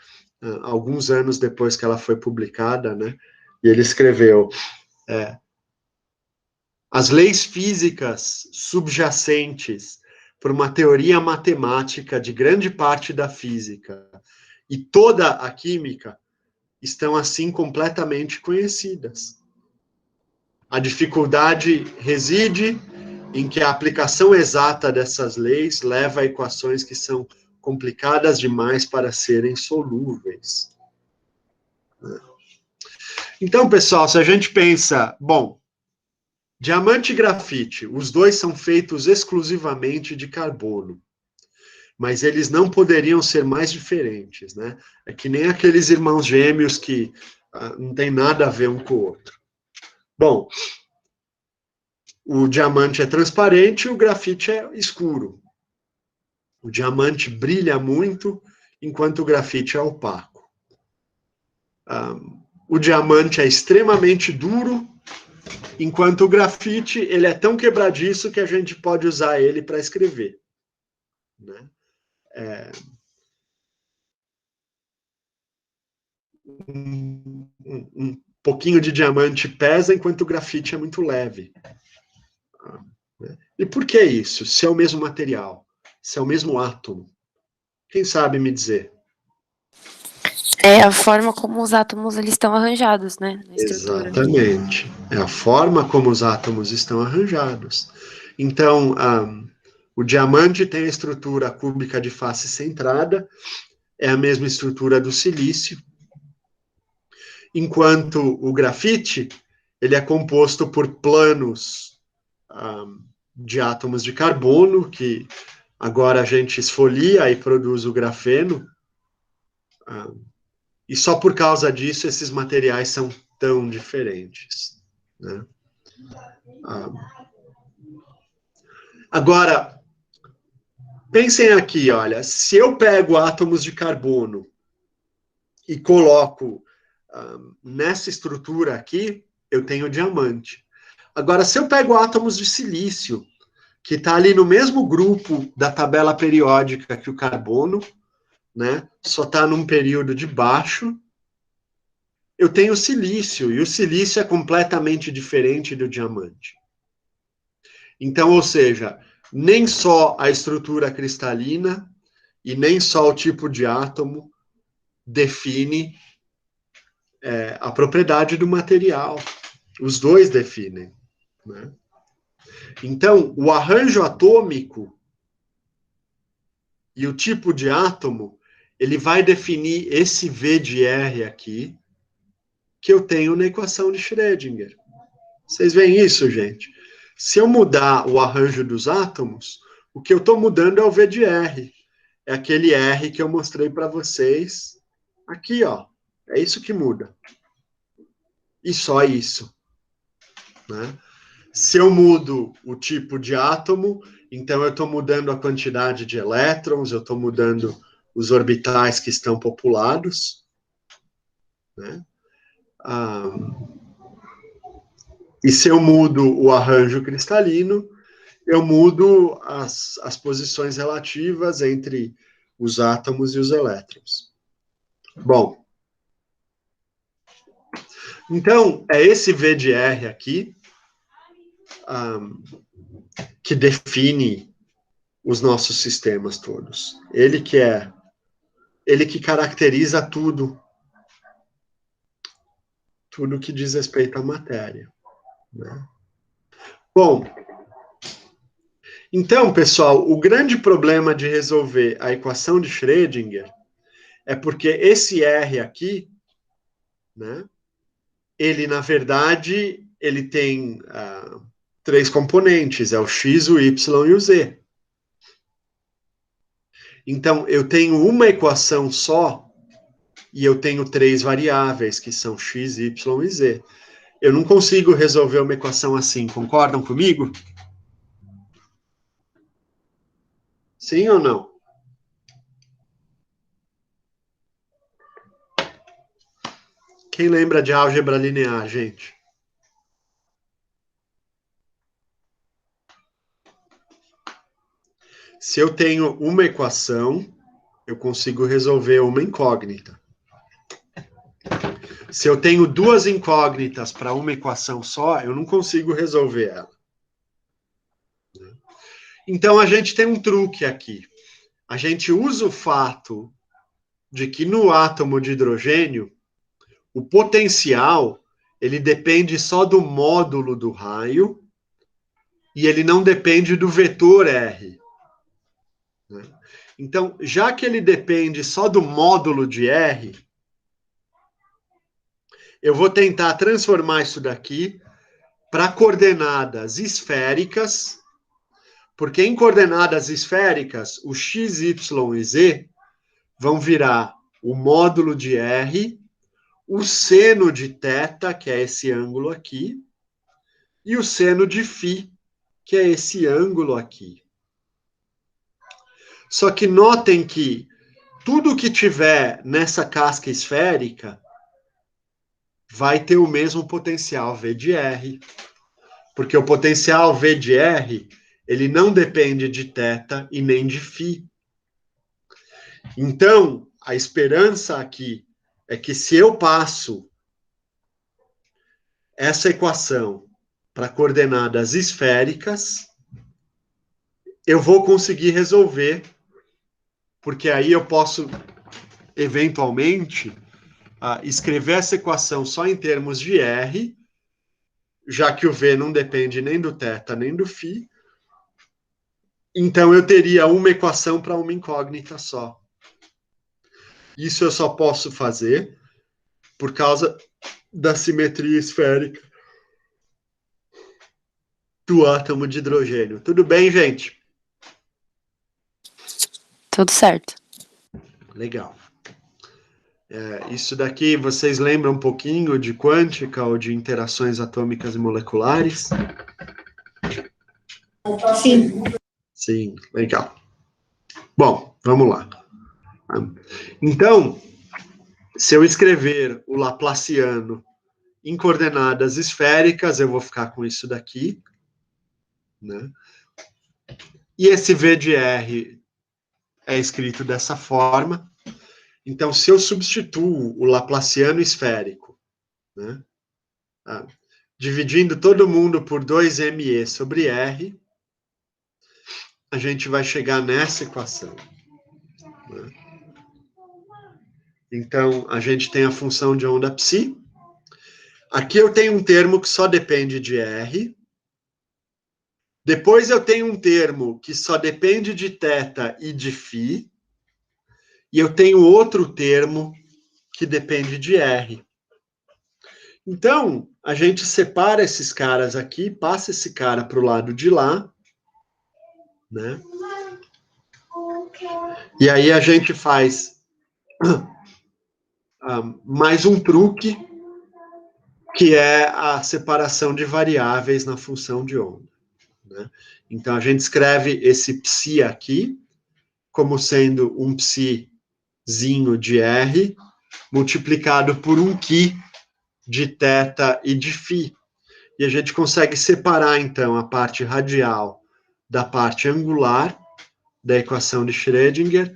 alguns anos depois que ela foi publicada, né? E ele escreveu: as leis físicas subjacentes por uma teoria matemática de grande parte da física e toda a química estão, assim, completamente conhecidas. A dificuldade reside em que a aplicação exata dessas leis leva a equações que são complicadas demais para serem solúveis. Então, pessoal, se a gente pensa, bom, diamante e grafite, os dois são feitos exclusivamente de carbono, mas eles não poderiam ser mais diferentes, né? É que nem aqueles irmãos gêmeos que não tem nada a ver um com o outro. Bom, o diamante é transparente e o grafite é escuro. O diamante brilha muito, enquanto o grafite é opaco. O diamante é extremamente duro, enquanto o grafite, ele é tão quebradiço que a gente pode usar ele para escrever, né? Um pouquinho de diamante pesa, enquanto o grafite é muito leve. E por que isso? Se é o mesmo material, se é o mesmo átomo? Quem sabe me dizer? É a forma como os átomos eles estão arranjados, né? Na estrutura. Exatamente. É a forma como os átomos estão arranjados. Então, O diamante tem a estrutura cúbica de face centrada, é a mesma estrutura do silício, enquanto o grafite, ele é composto por planos de átomos de carbono, que agora a gente esfolia e produz o grafeno, e só por causa disso esses materiais são tão diferentes, né? Agora, pensem aqui, olha, se eu pego átomos de carbono e coloco nessa estrutura aqui, eu tenho diamante. Agora, se eu pego átomos de silício, que está ali no mesmo grupo da tabela periódica que o carbono, né, só está num período de baixo, eu tenho silício, e o silício é completamente diferente do diamante. Então, ou seja, nem só a estrutura cristalina e nem só o tipo de átomo define a propriedade do material. Os dois definem, né? Então, o arranjo atômico e o tipo de átomo, ele vai definir esse V de R aqui, que eu tenho na equação de Schrödinger. Vocês veem isso, gente? Se eu mudar o arranjo dos átomos, o que eu estou mudando é o V de R. É aquele R que eu mostrei para vocês aqui, ó. É isso que muda. E só isso, né? Se eu mudo o tipo de átomo, então eu estou mudando a quantidade de elétrons, eu estou mudando os orbitais que estão populados, né? E se eu mudo o arranjo cristalino, eu mudo as posições relativas entre os átomos e os elétrons. Bom, então, é esse V de R aqui que define os nossos sistemas todos. Ele que caracteriza tudo que diz respeito à matéria, né? Bom, então, pessoal, o grande problema de resolver a equação de Schrödinger é porque esse R aqui, né, ele, na verdade, ele tem 3 componentes, é o X, o Y e o Z. Então, eu tenho uma equação só e eu tenho 3 variáveis, que são X, Y e Z. Eu não consigo resolver uma equação assim, concordam comigo? Sim ou não? Quem lembra de álgebra linear, gente? Se eu tenho uma equação, eu consigo resolver uma incógnita. Se eu tenho 2 incógnitas para uma equação só, eu não consigo resolver ela. Então, a gente tem um truque aqui. A gente usa o fato de que no átomo de hidrogênio, o potencial, ele depende só do módulo do raio e ele não depende do vetor R. Então, já que ele depende só do módulo de R, eu vou tentar transformar isso daqui para coordenadas esféricas, porque em coordenadas esféricas, o x, y e z vão virar o módulo de R, o seno de θ, que é esse ângulo aqui, e o seno de φ, que é esse ângulo aqui. Só que notem que tudo que tiver nessa casca esférica vai ter o mesmo potencial V de R, porque o potencial V de R, ele não depende de θ e nem de φ. Então, a esperança aqui é que se eu passo essa equação para coordenadas esféricas, eu vou conseguir resolver, porque aí eu posso, eventualmente, escrever essa equação só em termos de R, já que o V não depende nem do θ nem do φ, Então, eu teria uma equação para uma incógnita só. Isso eu só posso fazer por causa da simetria esférica do átomo de hidrogênio. Tudo bem, gente? Tudo certo. Legal. Isso daqui, vocês lembram um pouquinho de quântica ou de interações atômicas e moleculares? Sim. Sim, legal. Bom, vamos lá. Então, se eu escrever o Laplaciano em coordenadas esféricas, eu vou ficar com isso daqui, né? E esse V de R é escrito dessa forma. Então, se eu substituo o Laplaciano esférico, né, dividindo todo mundo por 2ME sobre R, a gente vai chegar nessa equação. Né? Então, a gente tem a função de onda psi. Aqui eu tenho um termo que só depende de R. Depois eu tenho um termo que só depende de θ e de φ. E eu tenho outro termo que depende de R. Então, a gente separa esses caras aqui, passa esse cara para o lado de lá, né? E aí a gente faz mais um truque, que é a separação de variáveis na função de onda. Né? Então, a gente escreve esse psi aqui como sendo um psizinho de R multiplicado por um qui de θ e de φ. E a gente consegue separar, então, a parte radial da parte angular da equação de Schrödinger,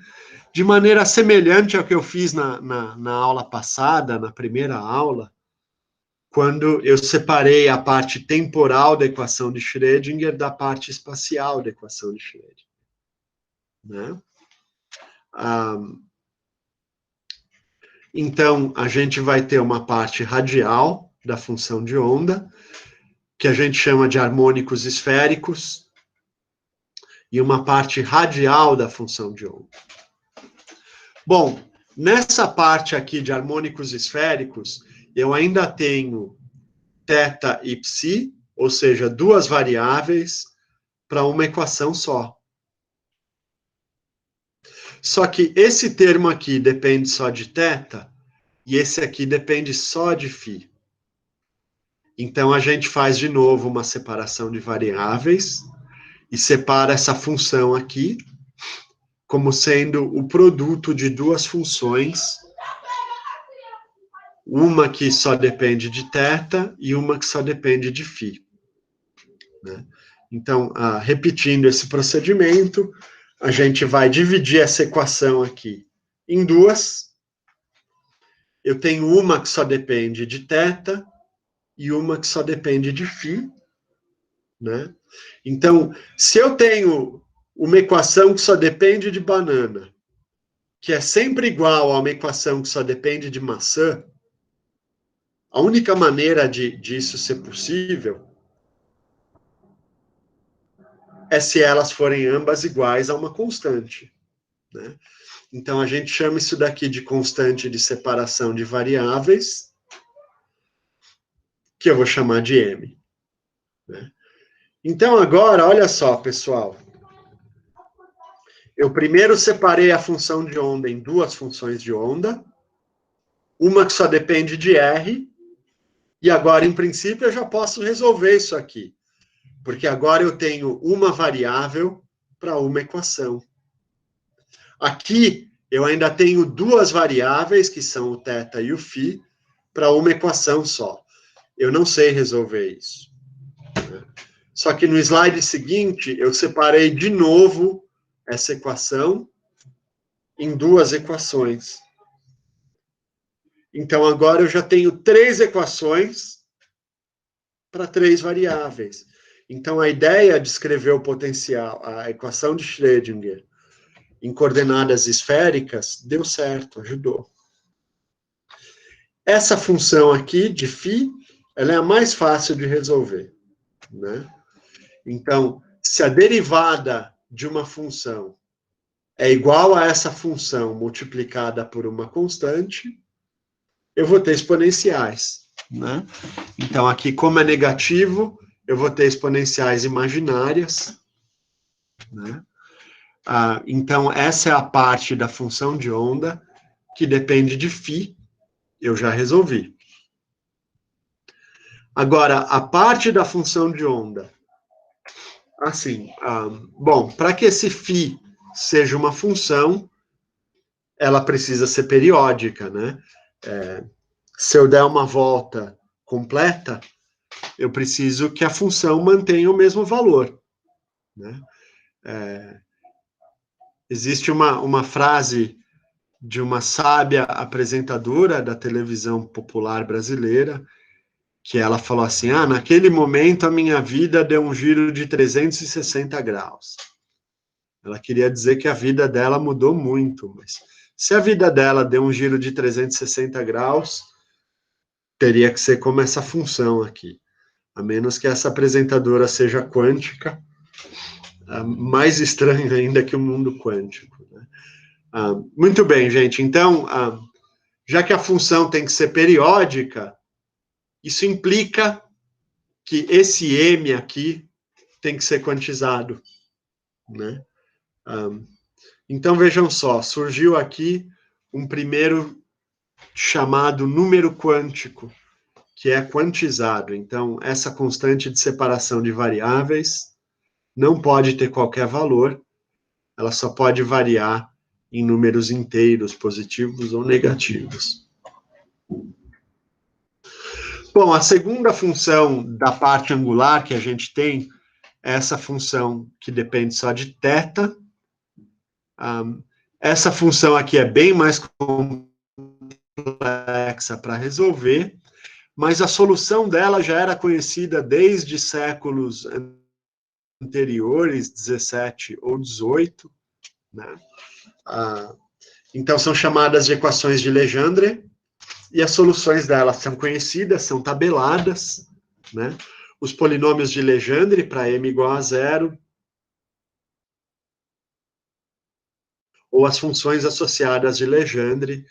de maneira semelhante ao que eu fiz na aula passada, na primeira aula, quando eu separei a parte temporal da equação de Schrödinger da parte espacial da equação de Schrödinger. Né? Então, a gente vai ter uma parte radial da função de onda, que a gente chama de harmônicos esféricos, e uma parte radial da função de onda. Bom, nessa parte aqui de harmônicos esféricos, eu ainda tenho θ e psi, ou seja, duas variáveis para uma equação só. Só que esse termo aqui depende só de θ, e esse aqui depende só de φ. Então, a gente faz de novo uma separação de variáveis, e separa essa função aqui como sendo o produto de duas funções, uma que só depende de θ e uma que só depende de φ. Né? Então, repetindo esse procedimento, a gente vai dividir essa equação aqui em duas. Eu tenho uma que só depende de θ e uma que só depende de φ. Né? Então, se eu tenho uma equação que só depende de banana, que é sempre igual a uma equação que só depende de maçã, a única maneira disso ser possível é se elas forem ambas iguais a uma constante. Né? Então, a gente chama isso daqui de constante de separação de variáveis, que eu vou chamar de M. Né? Então, agora, olha só, pessoal. Eu primeiro separei a função de onda em duas funções de onda, uma que só depende de R, e agora, em princípio, eu já posso resolver isso aqui, porque agora eu tenho uma variável para uma equação. Aqui, eu ainda tenho duas variáveis, que são o θ e o φ, para uma equação só. Eu não sei resolver isso. Só que no slide seguinte, eu separei de novo essa equação em duas equações. Então, agora eu já tenho três equações para três variáveis. Então, a ideia de escrever o potencial, a equação de Schrödinger, em coordenadas esféricas, deu certo, ajudou. Essa função aqui, de φ, ela é a mais fácil de resolver. Né? Então, se a derivada de uma função é igual a essa função multiplicada por uma constante, eu vou ter exponenciais, né? Então, aqui, como é negativo, eu vou ter exponenciais imaginárias, né? Então, essa é a parte da função de onda que depende de φ, eu já resolvi. Agora, a parte da função de onda, assim, bom, para que esse φ seja uma função, ela precisa ser periódica, né? Se eu der uma volta completa, eu preciso que a função mantenha o mesmo valor, né? Existe uma frase de uma sábia apresentadora da televisão popular brasileira, que ela falou assim, naquele momento a minha vida deu um giro de 360 graus. Ela queria dizer que a vida dela mudou muito, mas se a vida dela deu um giro de 360 graus, teria que ser como essa função aqui. A menos que essa apresentadora seja quântica, mais estranho ainda que o mundo quântico, né? Muito bem, gente. Então, já que a função tem que ser periódica, isso implica que esse m aqui tem que ser quantizado, né? Então, vejam só, surgiu aqui um primeiro chamado número quântico, que é quantizado. Então, essa constante de separação de variáveis não pode ter qualquer valor, ela só pode variar em números inteiros, positivos ou negativos. Bom, a segunda função da parte angular que a gente tem é essa função que depende só de θ. Essa função aqui é bem mais complexa para resolver, mas a solução dela já era conhecida desde séculos anteriores, 17 ou 18, né? Então, são chamadas de equações de Legendre, e as soluções delas são conhecidas, são tabeladas, né? Os polinômios de Legendre, para m igual a 0, ou as funções associadas de Legendre,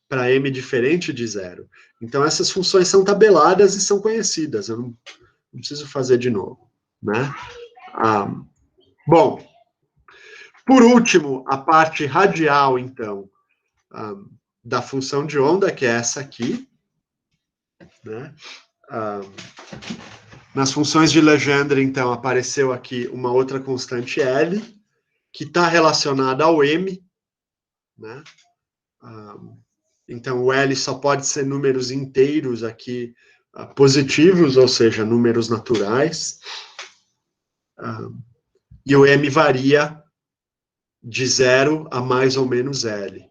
para m diferente de 0. Então, essas funções são tabeladas e são conhecidas, eu não preciso fazer de novo, né? Bom, por último, a parte radial, então, da função de onda, que é essa aqui, né? Nas funções de Legendre, então, apareceu aqui uma outra constante L, que está relacionada ao m, né? Então, o L só pode ser números inteiros aqui, positivos, ou seja, números naturais. E o m varia de 0 a mais ou menos L.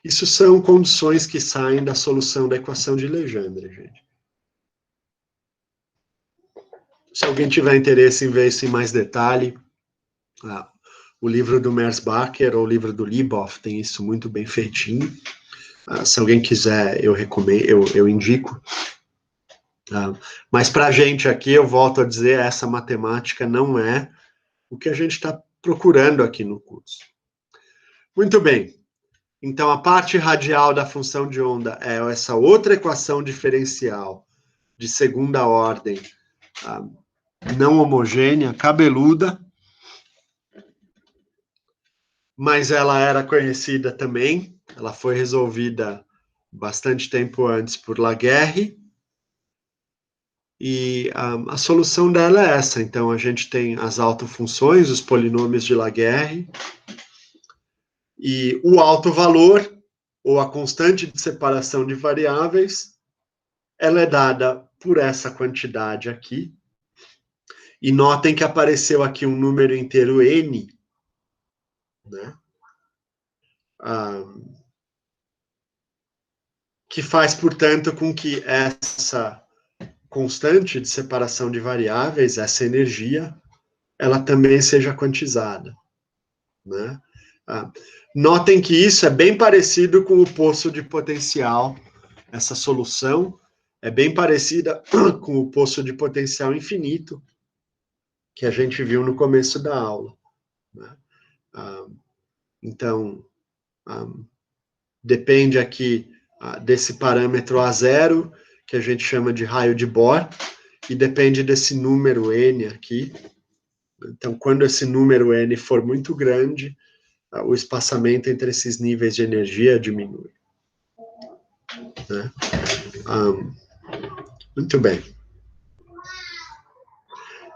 Isso são condições que saem da solução da equação de Legendre, gente. Se alguém tiver interesse em ver isso em mais detalhe, o livro do Merzbacher ou o livro do Liebhoff tem isso muito bem feitinho. Se alguém quiser, eu recomendo, eu indico. Mas para a gente aqui, eu volto a dizer, essa matemática não é o que a gente está procurando aqui no curso. Muito bem. Então, a parte radial da função de onda é essa outra equação diferencial de segunda ordem, não homogênea, cabeluda, mas ela era conhecida também, ela foi resolvida bastante tempo antes por Laguerre, e a solução dela é essa. Então, a gente tem as autofunções, os polinômios de Laguerre, e o alto valor, ou a constante de separação de variáveis, ela é dada por essa quantidade aqui. E notem que apareceu aqui um número inteiro n, né? Que faz, portanto, com que essa constante de separação de variáveis, essa energia, ela também seja quantizada, né? Notem que isso é bem parecido com o poço de potencial, essa solução é bem parecida com o poço de potencial infinito, que a gente viu no começo da aula, né? Então, depende aqui desse parâmetro A0, que a gente chama de raio de Bohr, e depende desse número N aqui. Então, quando esse número N for muito grande, o espaçamento entre esses níveis de energia diminui, né? Muito bem.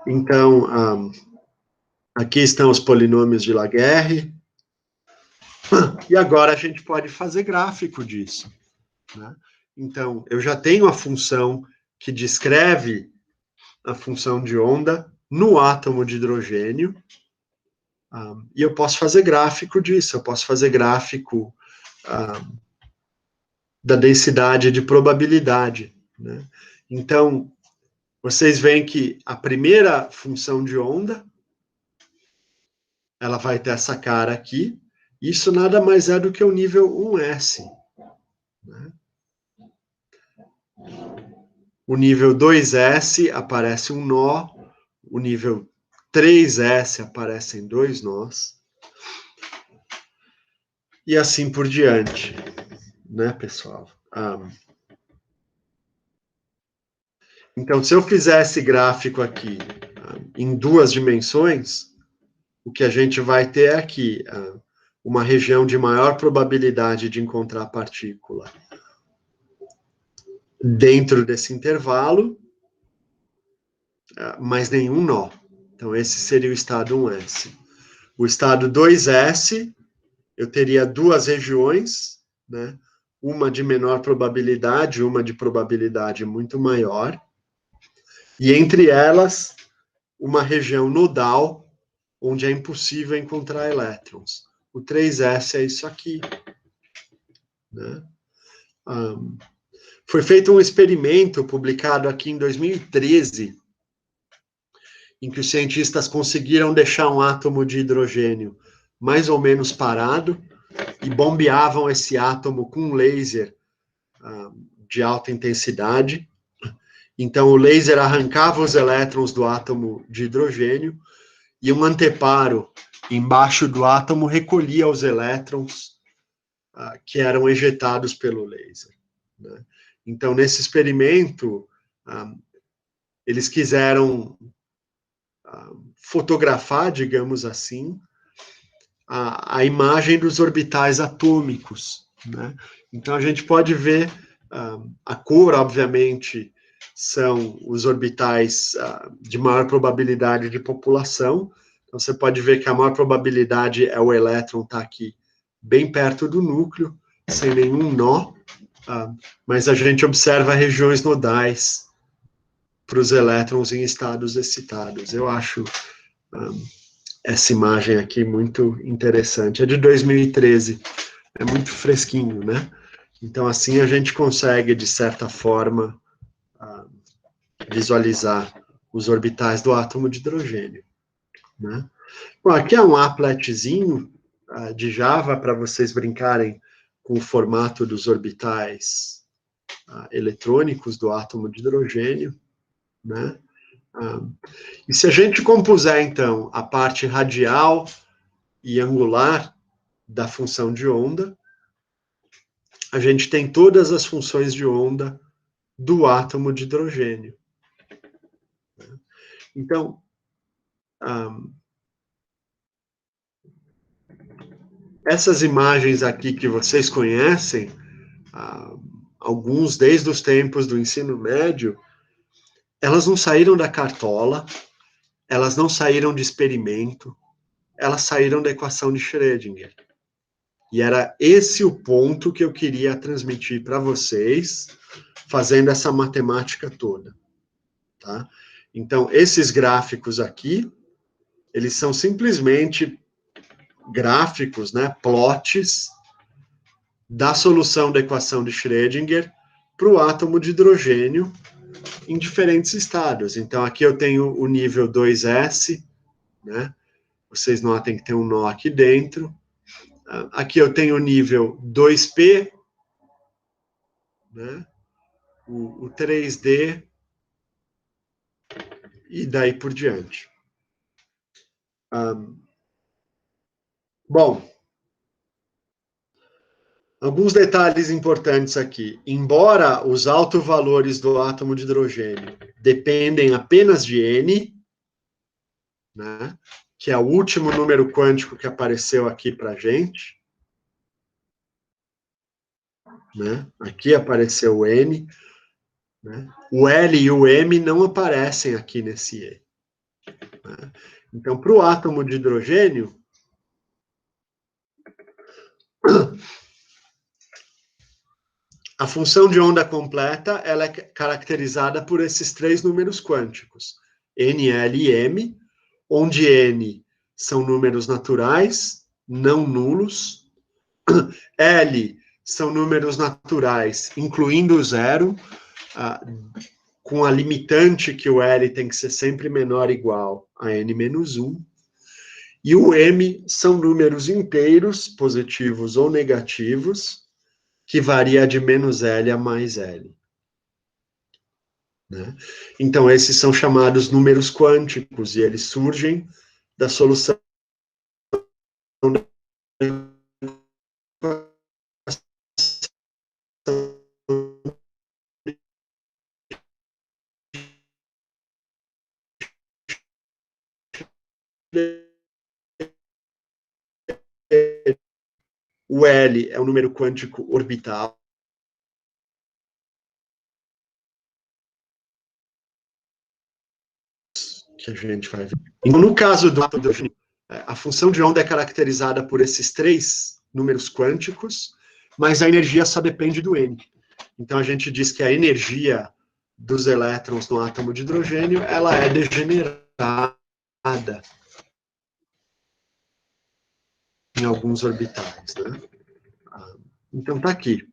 Então, aqui estão os polinômios de Laguerre. E agora a gente pode fazer gráfico disso, né? Então, eu já tenho a função que descreve a função de onda no átomo de hidrogênio, e eu posso fazer gráfico disso, eu posso fazer gráfico da densidade de probabilidade, né? Então, vocês veem que a primeira função de onda, ela vai ter essa cara aqui, isso nada mais é do que o nível 1S, né? O nível 2S aparece um nó, o nível 3S aparecem 2 nós, e assim por diante, né, pessoal? Então, se eu fizer esse gráfico aqui em 2 dimensões, o que a gente vai ter é aqui uma região de maior probabilidade de encontrar partícula dentro desse intervalo, mas nenhum nó. Então, esse seria o estado 1S. O estado 2S, eu teria 2 regiões, né? Uma de menor probabilidade, uma de probabilidade muito maior, e entre elas, uma região nodal, onde é impossível encontrar elétrons. O 3S é isso aqui, né? Foi feito um experimento publicado aqui em 2013, em que os cientistas conseguiram deixar um átomo de hidrogênio mais ou menos parado e bombeavam esse átomo com um laser de alta intensidade. Então, o laser arrancava os elétrons do átomo de hidrogênio e um anteparo embaixo do átomo recolhia os elétrons que eram ejetados pelo laser, né? Então, nesse experimento, eles quiseram fotografar, digamos assim, a imagem dos orbitais atômicos, né? Então, a gente pode ver a cor, obviamente, são os orbitais de maior probabilidade de população. Então, você pode ver que a maior probabilidade é o elétron estar aqui bem perto do núcleo, sem nenhum nó, mas a gente observa regiões nodais para os elétrons em estados excitados. Eu acho essa imagem aqui muito interessante. É de 2013, é muito fresquinho, né? Então, assim, a gente consegue, de certa forma, visualizar os orbitais do átomo de hidrogênio, né? Bom, aqui é um appletzinho de Java para vocês brincarem com o formato dos orbitais eletrônicos do átomo de hidrogênio, né? E se a gente compuser, então, a parte radial e angular da função de onda, a gente tem todas as funções de onda do átomo de hidrogênio. Então, essas imagens aqui que vocês conhecem, alguns desde os tempos do ensino médio, elas não saíram da cartola, elas não saíram de experimento, elas saíram da equação de Schrödinger. E era esse o ponto que eu queria transmitir para vocês, fazendo essa matemática toda, tá? Então, esses gráficos aqui, eles são simplesmente gráficos, né, plots, da solução da equação de Schrödinger para o átomo de hidrogênio em diferentes estados. Então, aqui eu tenho o nível 2S, né? Vocês notem que tem um nó aqui dentro. Aqui eu tenho o nível 2P, né? O 3D, e daí por diante. Bom, alguns detalhes importantes aqui. Embora os autovalores do átomo de hidrogênio dependem apenas de N, né, que é o último número quântico que apareceu aqui para a gente, né, aqui apareceu o N, né, o L e o M não aparecem aqui nesse E. Né. Então, para o átomo de hidrogênio, a função de onda completa ela é caracterizada por esses três números quânticos, N, L e M, onde N são números naturais, não nulos, L são números naturais, incluindo o zero, com a limitante que o L tem que ser sempre menor ou igual a N menos 1, e o M são números inteiros, positivos ou negativos, que varia de menos L a mais L. Né? Então, esses são chamados números quânticos, e eles surgem da solução da o L é um número quântico orbital, que a gente vai ver. Então, no caso do átomo de hidrogênio, a função de onda é caracterizada por esses três números quânticos, mas a energia só depende do N. Então, a gente diz que a energia dos elétrons no átomo de hidrogênio, ela é degenerada em alguns orbitais, né? Então, tá aqui.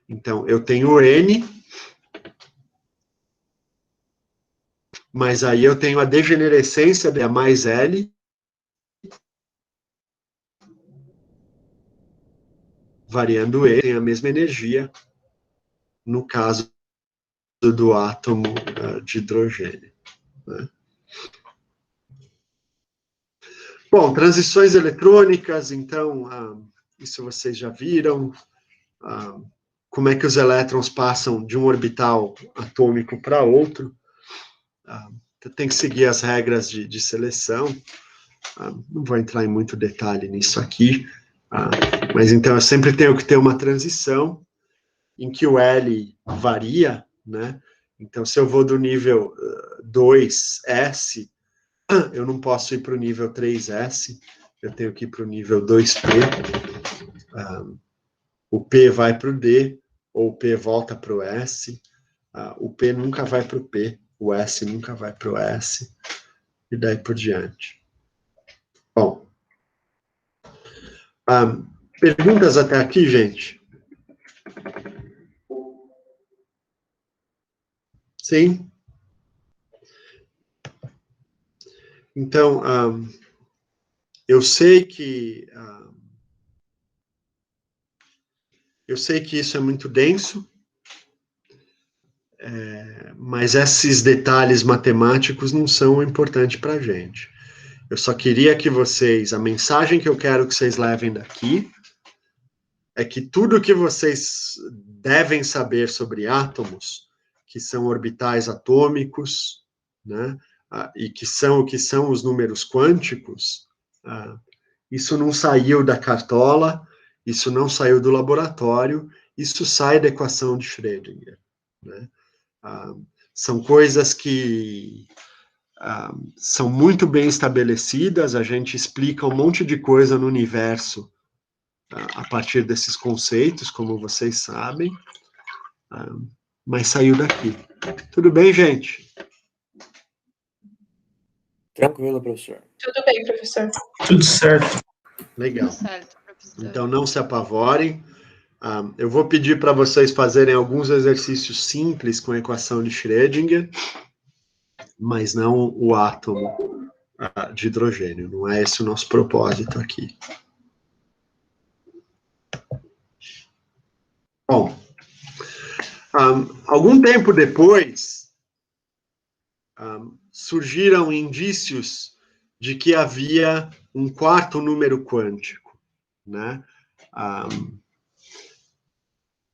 Então, eu tenho N, mas aí eu tenho a degenerescência de A mais L, variando E, tem a mesma energia, no caso do átomo de hidrogênio. Né? Bom, transições eletrônicas, então, isso vocês já viram, como é que os elétrons passam de um orbital atômico para outro, tem que seguir as regras de seleção, não vou entrar em muito detalhe nisso aqui, mas então eu sempre tenho que ter uma transição em que o L varia, né? Então, se eu vou do nível 2S, eu não posso ir para o nível 3S, eu tenho que ir para o nível 2P, o P vai para o D, ou o P volta para o S, o P nunca vai para o P, o S nunca vai para o S, e daí por diante. Bom, perguntas até aqui, gente? Sim? Então, eu sei que isso é muito denso, mas esses detalhes matemáticos não são importantes para a gente. Eu só queria que vocês, a mensagem que eu quero que vocês levem daqui, é que tudo que vocês devem saber sobre átomos, que são orbitais atômicos, né, e que são o que são os números quânticos, isso não saiu da cartola, isso não saiu do laboratório, isso sai da equação de Schrödinger. Né? São coisas que são muito bem estabelecidas, a gente explica um monte de coisa no universo a partir desses conceitos, como vocês sabem, mas saiu daqui. Tudo bem, gente? Tranquilo, professor. Tudo bem, professor. Tudo certo. Legal. Tudo certo, professor. Então, não se apavorem. Eu vou pedir para vocês fazerem alguns exercícios simples com a equação de Schrödinger, mas não o átomo de hidrogênio. Não é esse o nosso propósito aqui. Bom, algum tempo depois, surgiram indícios de que havia um quarto número quântico, né?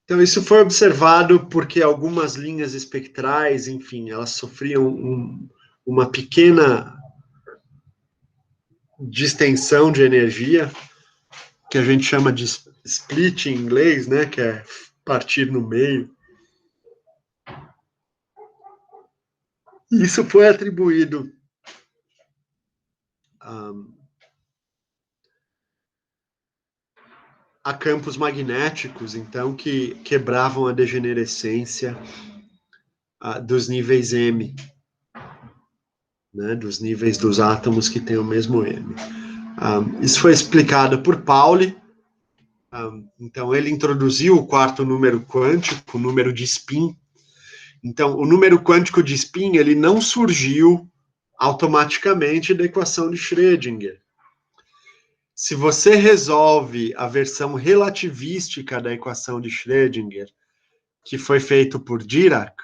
Então, isso foi observado porque algumas linhas espectrais, enfim, elas sofriam uma pequena distensão de energia, que a gente chama de split em inglês, né, que é partir no meio. Isso foi atribuído a campos magnéticos, então, que quebravam a degenerescência dos níveis M, né, dos níveis dos átomos que têm o mesmo M. Isso foi explicado por Pauli. Então, ele introduziu o quarto número quântico, o número de spin. Então, o número quântico de spin, ele não surgiu automaticamente da equação de Schrödinger. Se você resolve a versão relativística da equação de Schrödinger, que foi feito por Dirac,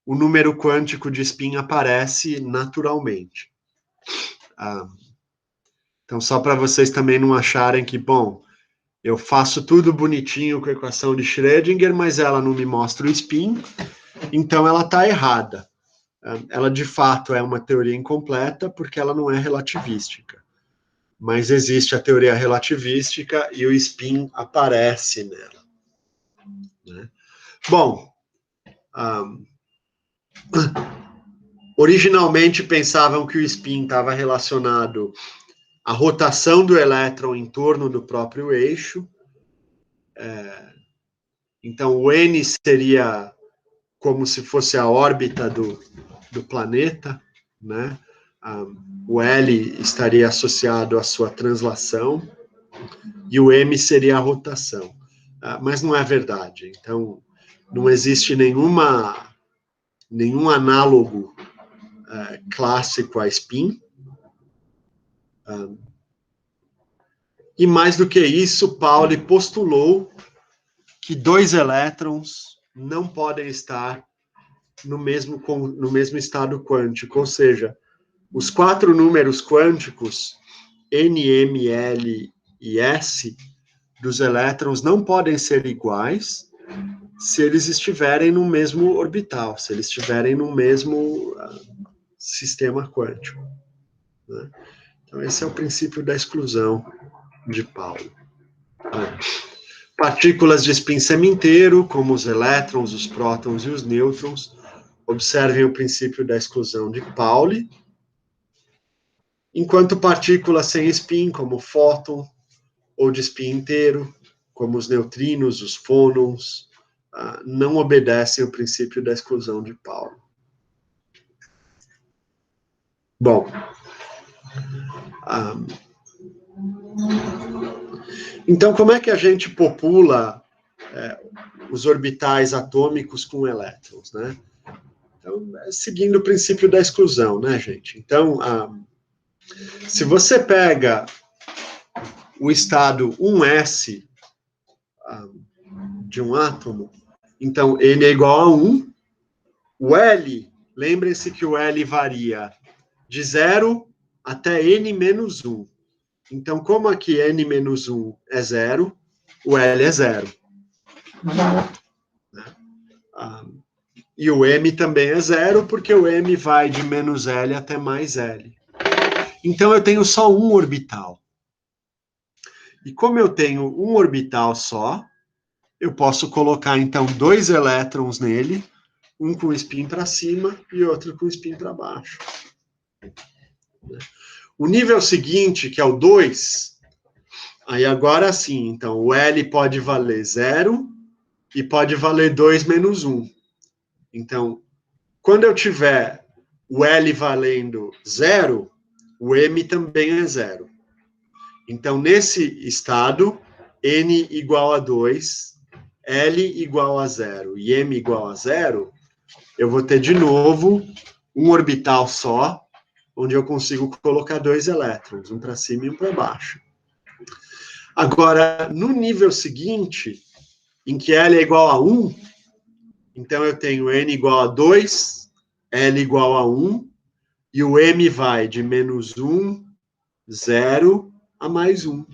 o número quântico de spin aparece naturalmente. Então, só para vocês também não acharem que, bom, eu faço tudo bonitinho com a equação de Schrödinger, mas ela não me mostra o spin, então ela está errada. Ela, de fato, é uma teoria incompleta, porque ela não é relativística. Mas existe a teoria relativística e o spin aparece nela, né? Bom, originalmente pensavam que o spin estava relacionado à rotação do elétron em torno do próprio eixo. Então, o N seria como se fosse a órbita do planeta, né? O L estaria associado à sua translação, e o M seria a rotação. Mas não é verdade. Então, não existe nenhum análogo clássico a spin. E mais do que isso, Pauli postulou que dois elétrons não podem estar no mesmo estado quântico, ou seja, os quatro números quânticos, N, M, L e S, dos elétrons não podem ser iguais se eles estiverem no mesmo orbital, se eles estiverem no mesmo sistema quântico, né? Então, esse é o princípio da exclusão de Pauli. Partículas de spin semi-inteiro, como os elétrons, os prótons e os nêutrons, observem o princípio da exclusão de Pauli, enquanto partículas sem spin, como o fóton, ou de spin inteiro, como os neutrinos, os fônons, não obedecem o princípio da exclusão de Pauli. Bom, então como é que a gente popula os orbitais atômicos com elétrons, né? Então, seguindo o princípio da exclusão, né, gente? Então, se você pega o estado 1s de um átomo, então N é igual a 1, o L, lembrem-se que o L varia de 0 até N menos 1. Então, como aqui N menos 1 é 0, o L é 0. E o M também é 0, porque o M vai de menos L até mais L. Então, eu tenho só um orbital. E como eu tenho um orbital só, eu posso colocar, então, dois elétrons nele, um com spin para cima e outro com spin para baixo. O nível seguinte, que é o 2, aí agora sim, então, o L pode valer 0 e pode valer 2 menos 1. Então, quando eu tiver o L valendo 0, o M também é 0. Então, nesse estado, N igual a 2, L igual a 0 e M igual a 0, eu vou ter de novo um orbital só, onde eu consigo colocar dois elétrons, um para cima e um para baixo. Agora, no nível seguinte, em que L é igual a 1, então eu tenho N igual a 2, L igual a 1, e o M vai de menos 1 0 a mais 1.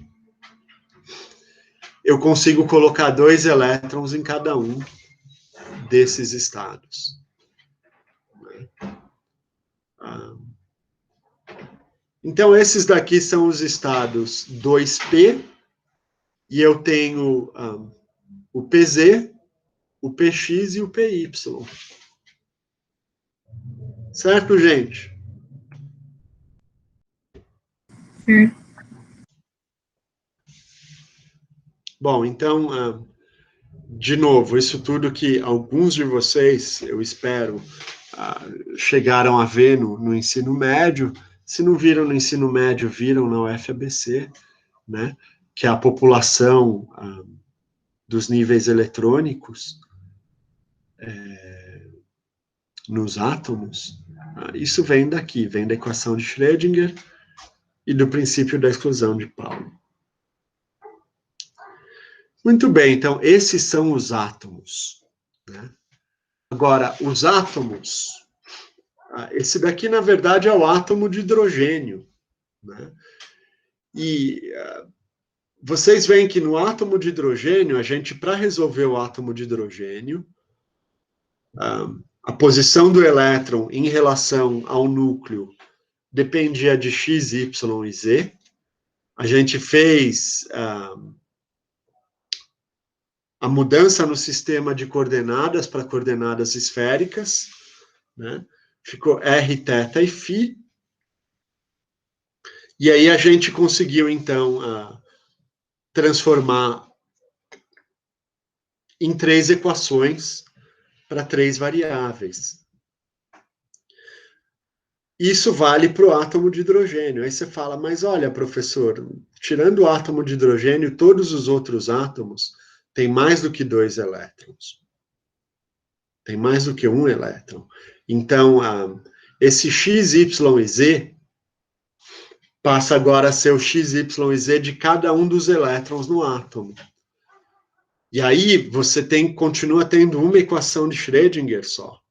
Eu consigo colocar 2 elétrons em cada um desses estados. Então, esses daqui são os estados 2p, e eu tenho o PZ, o PX e o PY. Certo, gente? Bom, então, de novo, isso tudo que alguns de vocês, eu espero, chegaram a ver no ensino médio. Se não viram no ensino médio, viram na UFABC, né? Que é a população dos níveis eletrônicos nos átomos. Isso vem daqui, vem da equação de Schrödinger e do princípio da exclusão de Pauli. Muito bem, então, esses são os átomos, né? Agora, os átomos, esse daqui, na verdade, é o átomo de hidrogênio, né? E vocês veem que no átomo de hidrogênio, a gente, para resolver o átomo de hidrogênio, a posição do elétron em relação ao núcleo dependia de x, y e z. A gente fez a mudança no sistema de coordenadas para coordenadas esféricas, né? Ficou r, θ e φ. E aí a gente conseguiu, então, transformar em 3 equações para 3 variáveis. Isso vale para o átomo de hidrogênio. Aí você fala, mas olha, professor, tirando o átomo de hidrogênio, todos os outros átomos têm mais do que 2 elétrons. Tem mais do que 1 elétron. Então, esse x, y e z passa agora a ser o x, y e z de cada um dos elétrons no átomo. E aí você continua tendo uma equação de Schrödinger só.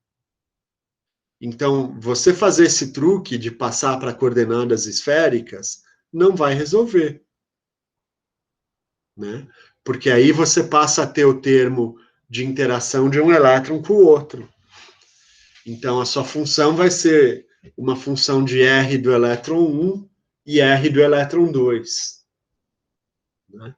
Então, você fazer esse truque de passar para coordenadas esféricas não vai resolver, né? Porque aí você passa a ter o termo de interação de um elétron com o outro. Então, a sua função vai ser uma função de R do elétron 1 e R do elétron 2. Né?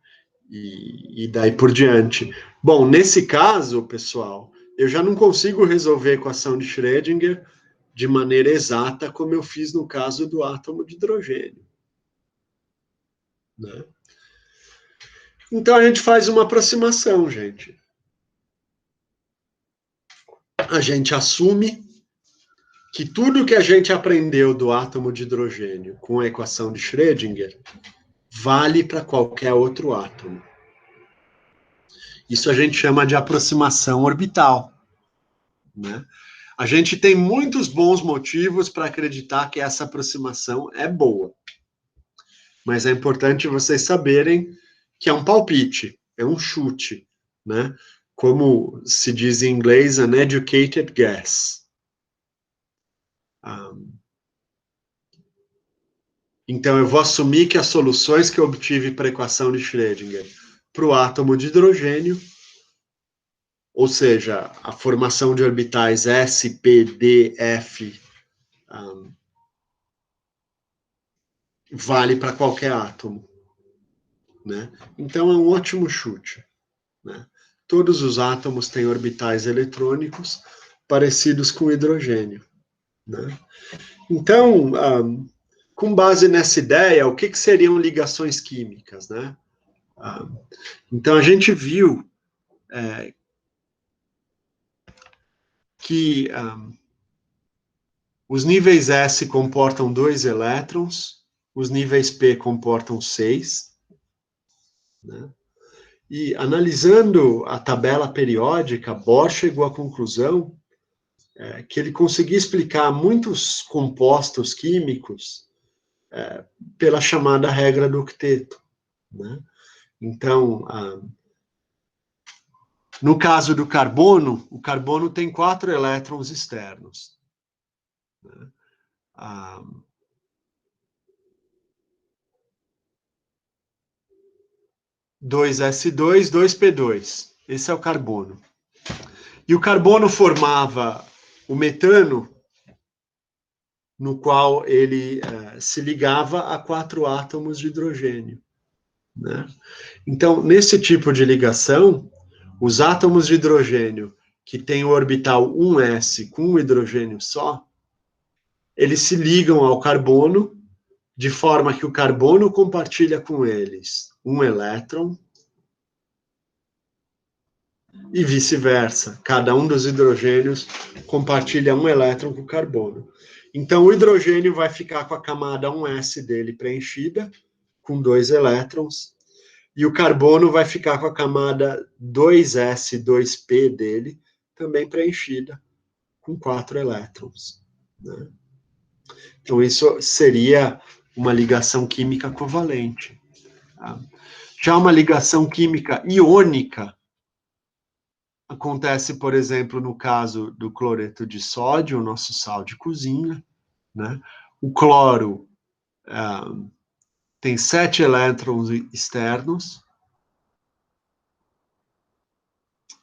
E daí por diante. Bom, nesse caso, pessoal, eu já não consigo resolver a equação de Schrödinger de maneira exata, como eu fiz no caso do átomo de hidrogênio. Né? Então, a gente faz uma aproximação, gente. A gente assume que tudo que a gente aprendeu do átomo de hidrogênio com a equação de Schrödinger vale para qualquer outro átomo. Isso a gente chama de aproximação orbital, né? A gente tem muitos bons motivos para acreditar que essa aproximação é boa. Mas é importante vocês saberem que é um palpite, é um chute, né? Como se diz em inglês, an educated guess. Então, eu vou assumir que as soluções que eu obtive para a equação de Schrödinger para o átomo de hidrogênio, ou seja, a formação de orbitais S, P, D, F, vale para qualquer átomo. Né? Então, é um ótimo chute. Né? Todos os átomos têm orbitais eletrônicos parecidos com o hidrogênio. Né? Então, com base nessa ideia, o que seriam ligações químicas? Né? Então, a gente viu que os níveis S comportam 2 elétrons, os níveis P comportam 6. Né? E analisando a tabela periódica, Bohr chegou à conclusão que ele conseguia explicar muitos compostos químicos pela chamada regra do octeto. Né? Então, no caso do carbono, o carbono tem 4 elétrons externos. Né? 2s2, 2p2. Esse é o carbono. E o carbono formava o metano, no qual ele se ligava a 4 átomos de hidrogênio, né? Então, nesse tipo de ligação, os átomos de hidrogênio que têm o orbital 1s com um hidrogênio só, eles se ligam ao carbono, de forma que o carbono compartilha com eles um elétron, e vice-versa. Cada um dos hidrogênios compartilha um elétron com o carbono. Então, o hidrogênio vai ficar com a camada 1s dele preenchida, com 2 elétrons, e o carbono vai ficar com a camada 2s, 2p dele, também preenchida, com 4 elétrons, né? Então, isso seria uma ligação química covalente. Tá? Já uma ligação química iônica acontece, por exemplo, no caso do cloreto de sódio, o nosso sal de cozinha, né? O cloro tem 7 elétrons externos,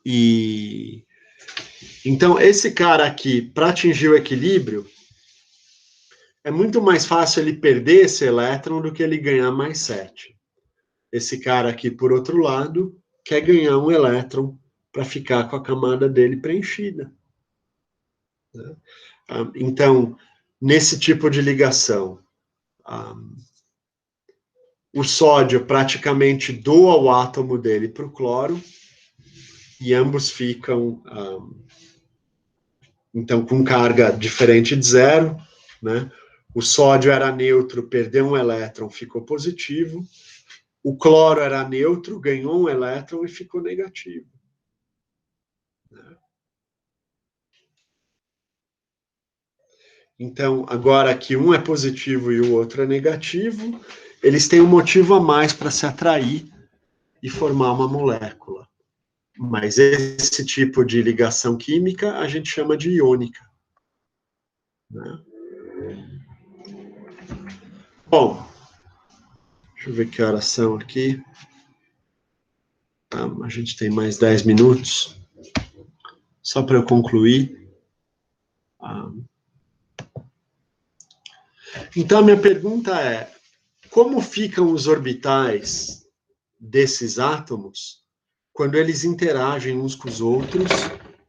e então esse cara aqui, para atingir o equilíbrio, é muito mais fácil ele perder esse elétron do que ele ganhar mais 7. Esse cara aqui, por outro lado, quer ganhar um elétron para ficar com a camada dele preenchida, né? Então, nesse tipo de ligação, o sódio praticamente doa o átomo dele para o cloro, e ambos ficam, então, com carga diferente de 0, né? O sódio era neutro, perdeu um elétron, ficou positivo. O cloro era neutro, ganhou um elétron e ficou negativo. Então, agora que um é positivo e o outro é negativo, eles têm um motivo a mais para se atrair e formar uma molécula. Mas esse tipo de ligação química a gente chama de iônica, né? Bom, deixa eu ver que horas são aqui. A gente tem mais 10 minutos. Só para eu concluir. Então, a minha pergunta é: como ficam os orbitais desses átomos quando eles interagem uns com os outros,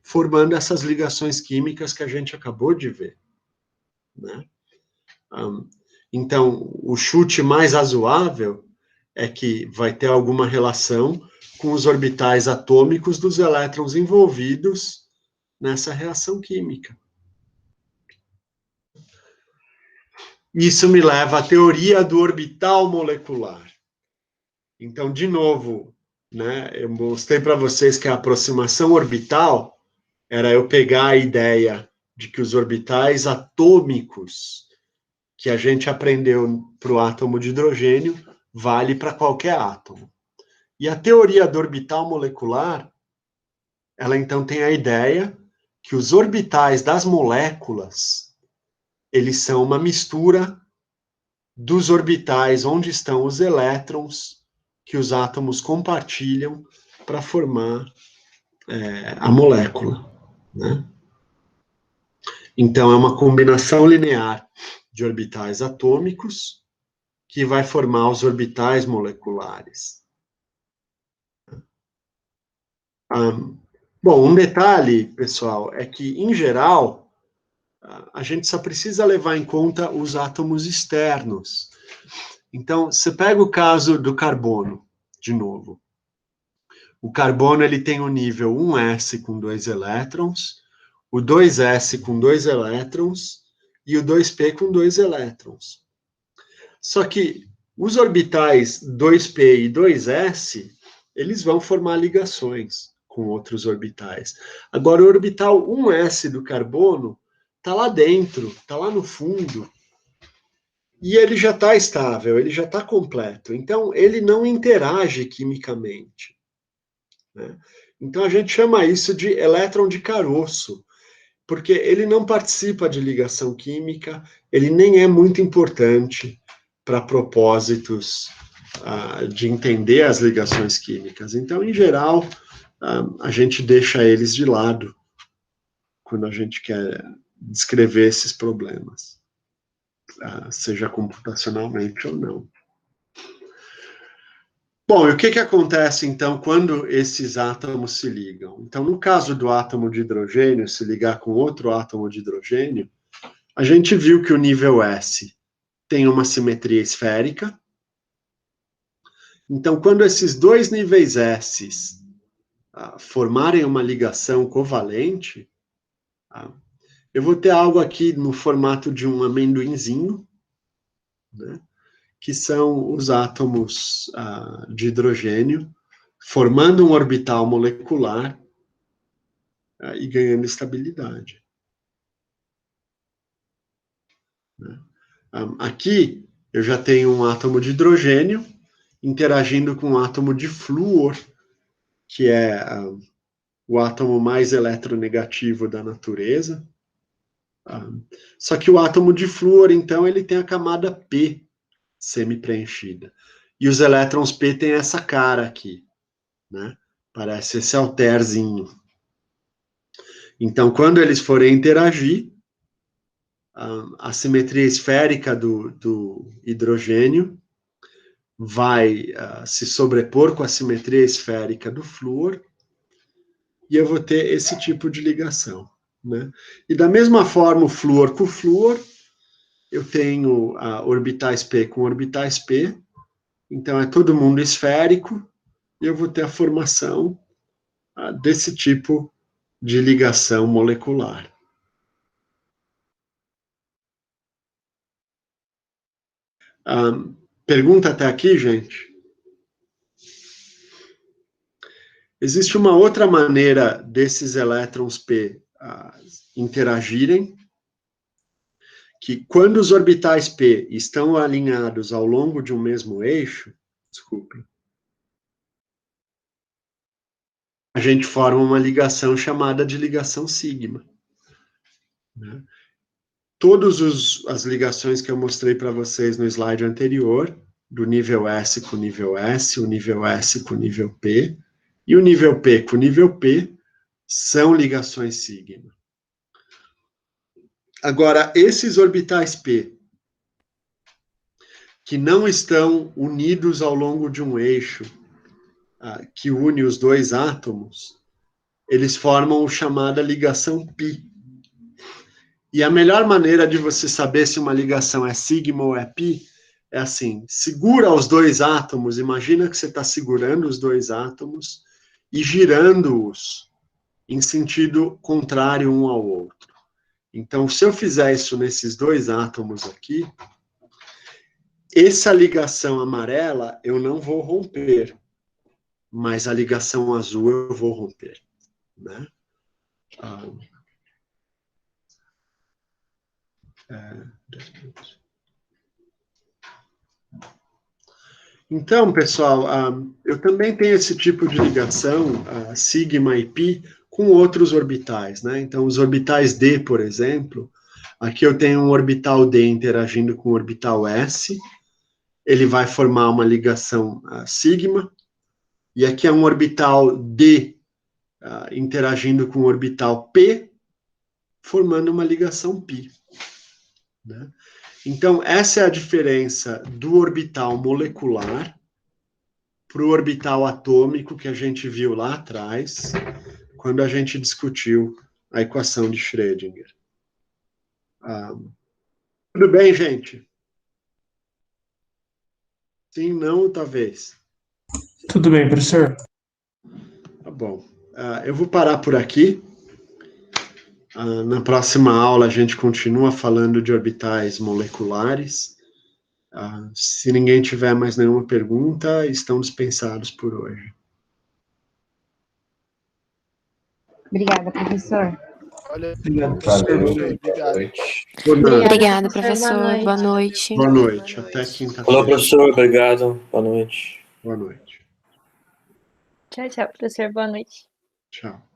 formando essas ligações químicas que a gente acabou de ver, né? Então, o chute mais razoável é que vai ter alguma relação com os orbitais atômicos dos elétrons envolvidos nessa reação química. Isso me leva à teoria do orbital molecular. Então, de novo, né, eu mostrei para vocês que a aproximação orbital era eu pegar a ideia de que os orbitais atômicos que a gente aprendeu para o átomo de hidrogênio vale para qualquer átomo. E a teoria do orbital molecular, ela então tem a ideia que os orbitais das moléculas, eles são uma mistura dos orbitais onde estão os elétrons que os átomos compartilham para formar a molécula, né? Então, é uma combinação linear de orbitais atômicos que vai formar os orbitais moleculares. Bom, um detalhe, pessoal, é que, em geral, a gente só precisa levar em conta os átomos externos. Então, você pega o caso do carbono, de novo. O carbono, ele tem o nível 1s com 2 elétrons, o 2s com 2 elétrons e o 2p com 2 elétrons. Só que os orbitais 2p e 2s, eles vão formar ligações com outros orbitais. Agora, o orbital 1s do carbono está lá dentro, está lá no fundo, e ele já está estável, ele já está completo. Então, ele não interage quimicamente, né? Então, a gente chama isso de elétron de caroço, porque ele não participa de ligação química, ele nem é muito importante para propósitos de entender as ligações químicas. Então, em geral, a gente deixa eles de lado quando a gente quer descrever esses problemas, seja computacionalmente ou não. Bom, e o que acontece, então, quando esses átomos se ligam? Então, no caso do átomo de hidrogênio se ligar com outro átomo de hidrogênio, a gente viu que o nível S tem uma simetria esférica. Então, quando esses dois níveis S formarem uma ligação covalente, eu vou ter algo aqui no formato de um amendoinzinho, né, que são os átomos de hidrogênio, formando um orbital molecular e ganhando estabilidade. Né? Aqui, eu já tenho um átomo de hidrogênio interagindo com um átomo de flúor, que é o átomo mais eletronegativo da natureza. Só que o átomo de flúor, então, ele tem a camada P semi-preenchida. E os elétrons P têm essa cara aqui, né? Parece esse alterzinho. Então, quando eles forem interagir, a simetria esférica do hidrogênio vai se sobrepor com a simetria esférica do flúor, e eu vou ter esse tipo de ligação, né? E da mesma forma, o flúor com o flúor, eu tenho orbitais P com orbitais P, então é todo mundo esférico, e eu vou ter a formação desse tipo de ligação molecular. Pergunta até aqui, gente? Existe uma outra maneira desses elétrons P interagirem, que quando os orbitais P estão alinhados ao longo de um mesmo eixo, desculpe, a gente forma uma ligação chamada de ligação sigma. Né? Todas as ligações que eu mostrei para vocês no slide anterior, do nível S com nível S, o nível S com nível P, e o nível P com nível P, são ligações sigma. Agora, esses orbitais P, que não estão unidos ao longo de um eixo, que une os dois átomos, eles formam a chamada ligação π. E a melhor maneira de você saber se uma ligação é sigma ou é π, é assim, segura os dois átomos, imagina que você está segurando os dois átomos e girando-os em sentido contrário um ao outro. Então, se eu fizer isso nesses dois átomos aqui, essa ligação amarela eu não vou romper, mas a ligação azul eu vou romper, né? Então, pessoal, eu também tenho esse tipo de ligação, sigma e π, com outros orbitais, né? Então, os orbitais D, por exemplo, aqui eu tenho um orbital D interagindo com o orbital S, ele vai formar uma ligação sigma, e aqui é um orbital D interagindo com o orbital P, formando uma ligação π. Né? Então, essa é a diferença do orbital molecular para o orbital atômico que a gente viu lá atrás, quando a gente discutiu a equação de Schrödinger. Tudo bem, gente? Sim, não, talvez. Tudo bem, professor. Tá bom. Eu vou parar por aqui. Na próxima aula a gente continua falando de orbitais moleculares. Se ninguém tiver mais nenhuma pergunta, estão dispensados por hoje. Obrigada, professor. Olha, Obrigado, professor. professor. Obrigado. Boa noite. Obrigada, professor. Boa noite. Boa noite. Até quinta-feira. Falou, professor. Obrigado. Boa noite. Boa noite. Tchau, tchau, professor. Boa noite. Tchau.